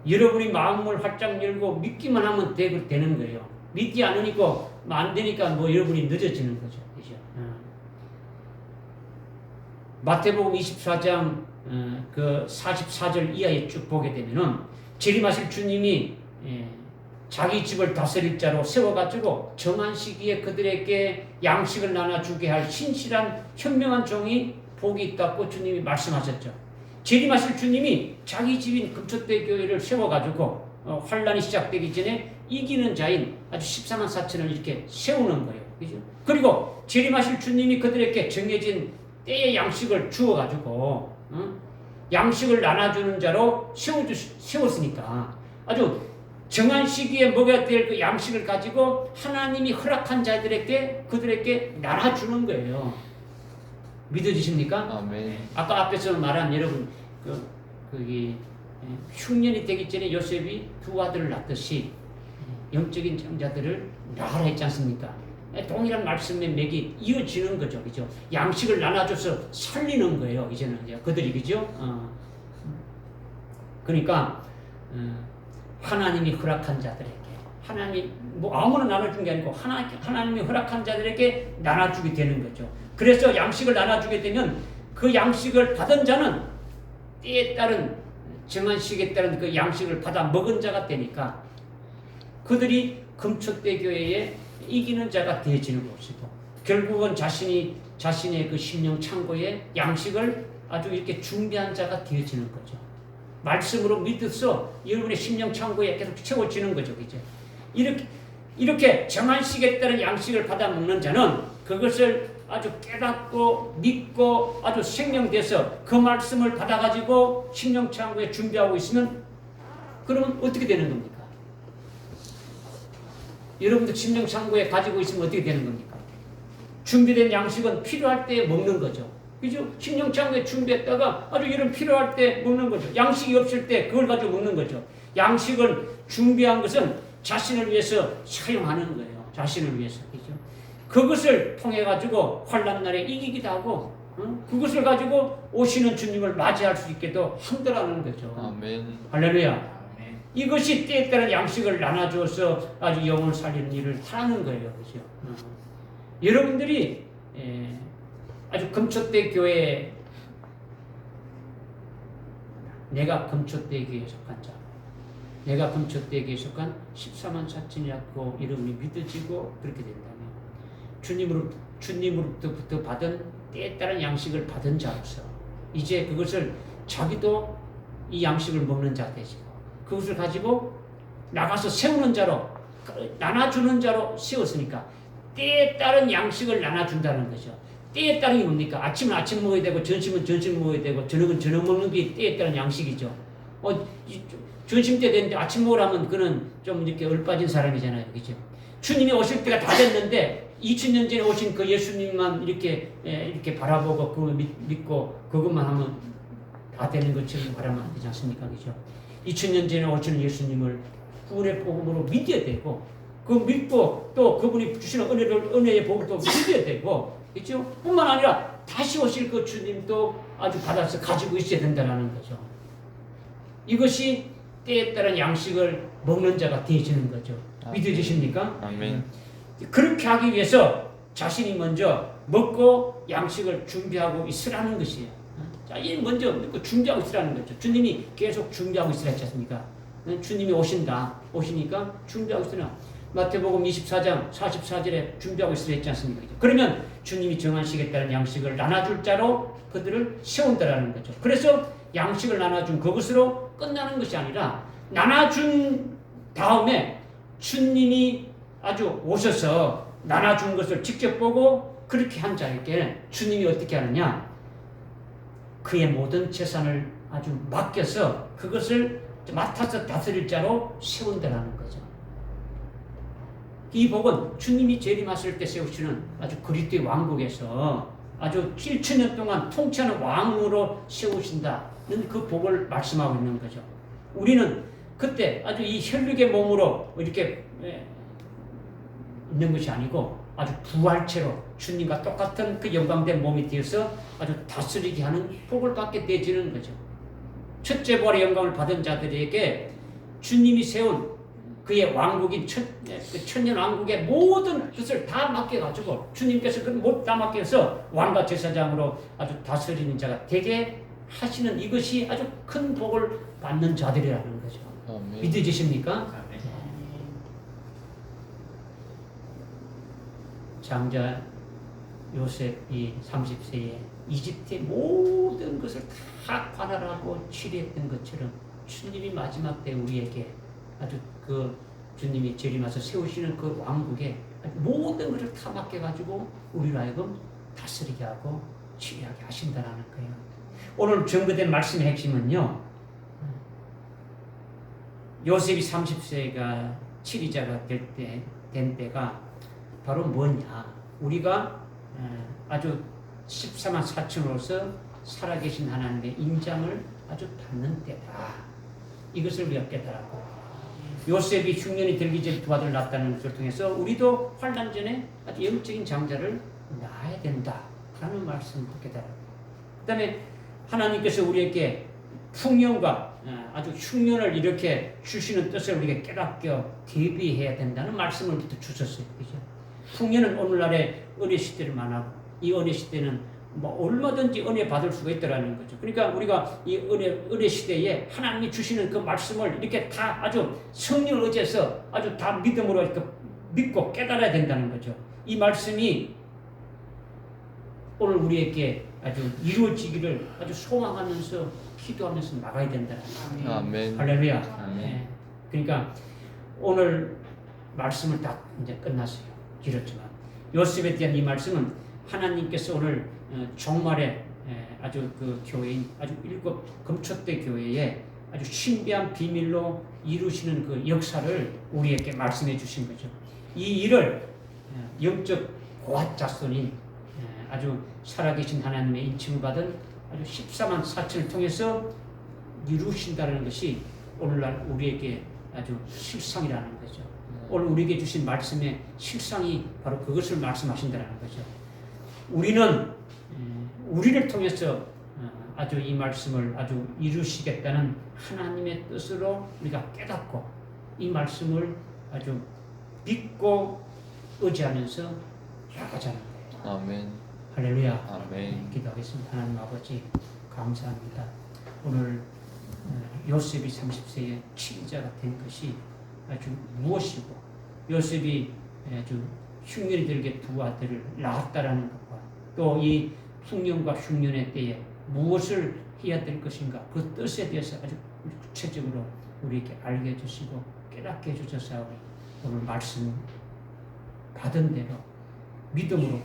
여러분이 마음을 활짝 열고 믿기만 하면 되는 거예요. 믿지 않으니까 안 되니까 뭐 여러분이 늦어지는 거죠. 그죠? 마태복음 24장 그 44절 이하에 쭉 보게 되면은 재림하실 주님이 자기 집을 다스릴 자로 세워가지고 정한 시기에 그들에게 양식을 나눠주게 할 신실한 현명한 종이 복이 있다고 주님이 말씀하셨죠. 재림하실 주님이 자기 집인 금초대 교회를 세워가지고 환란이 시작되기 전에 이기는 자인 아주 14만 4천을 이렇게 세우는 거예요. 그죠? 그리고 재림하실 주님이 그들에게 정해진 때의 양식을 주어가지고 양식을 나눠주는 자로 세웠으니까 아주 정한 시기에 먹어야 될 그 양식을 가지고 하나님이 허락한 자들에게 그들에게 나눠주는 거예요. 믿어지십니까? 아멘. 아까 앞에서 말한 여러분 흉년이 되기 전에 요셉이 두 아들을 낳듯이 영적인 장자들을 낳으라 했지 않습니까? 동일한 말씀의 맥이 이어지는 거죠, 그죠? 양식을 나눠줘서 살리는 거예요, 이제는 그들이 그죠? 그러니까 하나님이 허락한 자들에게 하나님이 뭐 아무나 나눠준 게 아니고 하나님이 허락한 자들에게 나눠주게 되는 거죠. 그래서 양식을 나눠주게 되면 그 양식을 받은 자는 때에 따른 정한 시기에 따른 그 양식을 받아 먹은 자가 되니까 그들이 금초대 교회에 이기는 자가 되어지는 것이고 결국은 자신의 그 심령 창고에 양식을 아주 이렇게 준비한 자가 되어지는 거죠. 말씀으로 믿어서 여러분의 심령 창고에 계속 채워지는 거죠, 그죠? 이렇게 정한 시기에 따른 양식을 받아 먹는 자는 그것을 아주 깨닫고 믿고 아주 생명돼서 그 말씀을 받아가지고 심령 창고에 준비하고 있으면 그러면 어떻게 되는 겁니까? 여러분도 침령창고에 가지고 있으면 어떻게 되는 겁니까? 준비된 양식은 필요할 때 먹는 거죠. 그죠? 침령창고에 준비했다가 아주 이런 필요할 때 먹는 거죠. 양식이 없을 때 그걸 가지고 먹는 거죠. 양식을 준비한 것은 자신을 위해서 사용하는 거예요. 자신을 위해서. 그죠? 그것을 통해 가지고 환난 날에 이기기도 하고 그것을 가지고 오시는 주님을 맞이할 수 있게도 한다라는 거죠. 아멘. 할렐루야. 아멘. 이것이 때에 따른 양식을 나눠주어서 아주 영혼을 살리는 일을 하는 거예요. 그죠? 여러분들이 아주 금초대 교회, 내가 금초대 교회에 속한 자, 내가 금초대 교회에 속한 14만 4천이라고 이름이 믿어지고 그렇게 된다면 주님으로부터 받은 때에 따른 양식을 받은 자로서 이제 그것을 자기도 이 양식을 먹는 자 되시고 그것을 가지고 나가서 세우는 자로, 나눠주는 자로 세웠으니까 때에 따른 양식을 나눠준다는 거죠. 때에 따른 게 뭡니까? 아침은 아침 먹어야 되고 점심은 점심 먹어야 되고 저녁은 저녁 먹는 게 때에 따른 양식이죠. 점심 때 되는데 아침 먹으라면 그는 좀 이렇게 얼빠진 사람이잖아요. 그죠? 주님이 오실 때가 다 됐는데 2000년 전에 오신 그 예수님만 이렇게 바라보고 그걸 믿고 그것만 하면 다 되는 것처럼 바라면 안 되지 않습니까? 그죠? 2000년 전에 오시는 예수님을 구원의 복음으로 믿어야 되고 그 믿고 또 그분이 주시는 은혜의 복을 또 믿어야 되고 그렇죠? 뿐만 아니라 다시 오실 그 주님도 아주 받아서 가지고 있어야 된다는 거죠. 이것이 때에 따른 양식을 먹는 자가 되어지는 거죠. 믿어지십니까? 아멘. 그렇게 하기 위해서 자신이 먼저 먹고 양식을 준비하고 있으라는 것이에요. 자, 이 먼저 먹고 준비하고 있으라는 거죠. 주님이 계속 준비하고 있으라 했지 않습니까? 주님이 오시니까 준비하고 있으라. 마태복음 24장 44절에 준비하고 있으라 했지 않습니까? 그러면 주님이 정한 시기에 따른 양식을 나눠줄 자로 그들을 세운다라는 거죠. 그래서 양식을 나눠준 그것으로 끝나는 것이 아니라 나눠준 다음에 주님이 아주 오셔서 나눠준 것을 직접 보고 그렇게 한 자에게 주님이 어떻게 하느냐? 그의 모든 재산을 아주 맡겨서 그것을 맡아서 다스릴 자로 세운다라는 거죠. 이 복은 주님이 재림하실 때 세우시는 아주 그리스도의 왕국에서 아주 7천년 동안 통치하는 왕으로 세우신다는 그 복을 말씀하고 있는 거죠. 우리는 그때 아주 이 혈육의 몸으로 이렇게 있는 것이 아니고 아주 부활체로 주님과 똑같은 그 영광된 몸이 되어서 아주 다스리게 하는 복을 받게 되어지는 거죠. 첫째 부활의 영광을 받은 자들에게 주님이 세운 그의 왕국인 천년 왕국의 모든 것을 다 맡겨가지고 주님께서 그 모두 다 맡겨서 왕과 제사장으로 아주 다스리는 자가 되게 하시는 이것이 아주 큰 복을 받는 자들이라는 거죠. 아멘. 믿어지십니까? 아멘. 장자 요셉이 30세에 이집트의 모든 것을 다 관할하고 치리했던 것처럼 주님이 마지막 때 우리에게 아주 그 주님이 재림하셔서 세우시는 그 왕국에 모든 것을 다 맡겨가지고 우리로 하여금 다스리게 하고 치리하게 하신다라는 거예요. 오늘 전거된 말씀의 핵심은요. 요셉이 30세가 치리자가 된 때가 바로 뭐냐? 우리가 아주 14만 4천으로서 살아계신 하나님의 인장을 아주 받는 때다. 이것을 우리가 깨달았고 요셉이 흉년이 들기 전에 두 아들을 낳았다는 것을 통해서 우리도 환난 전에 아주 영적인 장자를 낳아야 된다. 라는 말씀을 깨달았고 그 다음에 하나님께서 우리에게 풍년과 아주 흉년을 이렇게 주시는 뜻을 우리가 깨닫게 대비해야 된다는 말씀을 주셨어요. 그죠? 풍년은 오늘날의 은혜 시대를 말하고 이 은혜 시대는 뭐 얼마든지 은혜 받을 수가 있다라는 거죠. 그러니까 우리가 이 은혜 시대에 하나님이 주시는 그 말씀을 이렇게 다 아주 성령을 의지해서 아주 다 믿음으로 이렇게 믿고 깨달아야 된다는 거죠. 이 말씀이 오늘 우리에게 아주 이루어지기를 아주 소망하면서 기도하면서 나가야 된다는 거예요. 아멘. 할렐루야. 아멘. 네. 그러니까 오늘 말씀을 다 이제 끝났어요. 길었지만 요셉에 대한 이 말씀은 하나님께서 오늘 종말에 아주 그 교회인 아주 7 금초대 교회에 아주 신비한 비밀로 이루시는 그 역사를 우리에게 말씀해 주신 거죠. 이 일을 영적 고아 자손인 아주 살아계신 하나님의 인칭을 받은 아주 14만 4천을 통해서 이루신다는 것이 오늘날 우리에게 아주 실상이라는 거죠. 오늘 우리에게 주신 말씀의 실상이 바로 그것을 말씀하신다는 거죠. 우리는 우리를 통해서 아주 이 말씀을 아주 이루시겠다는 하나님의 뜻으로 우리가 깨닫고 이 말씀을 아주 믿고 의지하면서 나가자는 거예요. 아멘. 할렐루야. 아멘. 기도하겠습니다. 하나님 아버지 감사합니다. 오늘 요셉이 30세에 치자가 된 것이 아주 무엇이고 요셉이 아주 흉년이 들게 두 아들을 낳았다라는 것과 또 이 흉년과 흉년의 때에 무엇을 해야 될 것인가 그 뜻에 대해서 아주 구체적으로 우리에게 알게 해주시고 깨닫게 해주셔서 오늘 말씀 받은 대로 믿음으로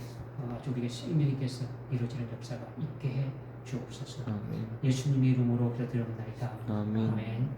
아주 우리에게 생명이 돼서 이루어지는 역사가 있게 해 주옵소서. 아멘. 예수님의 이름으로 기도드립니다. 아멘. 아멘.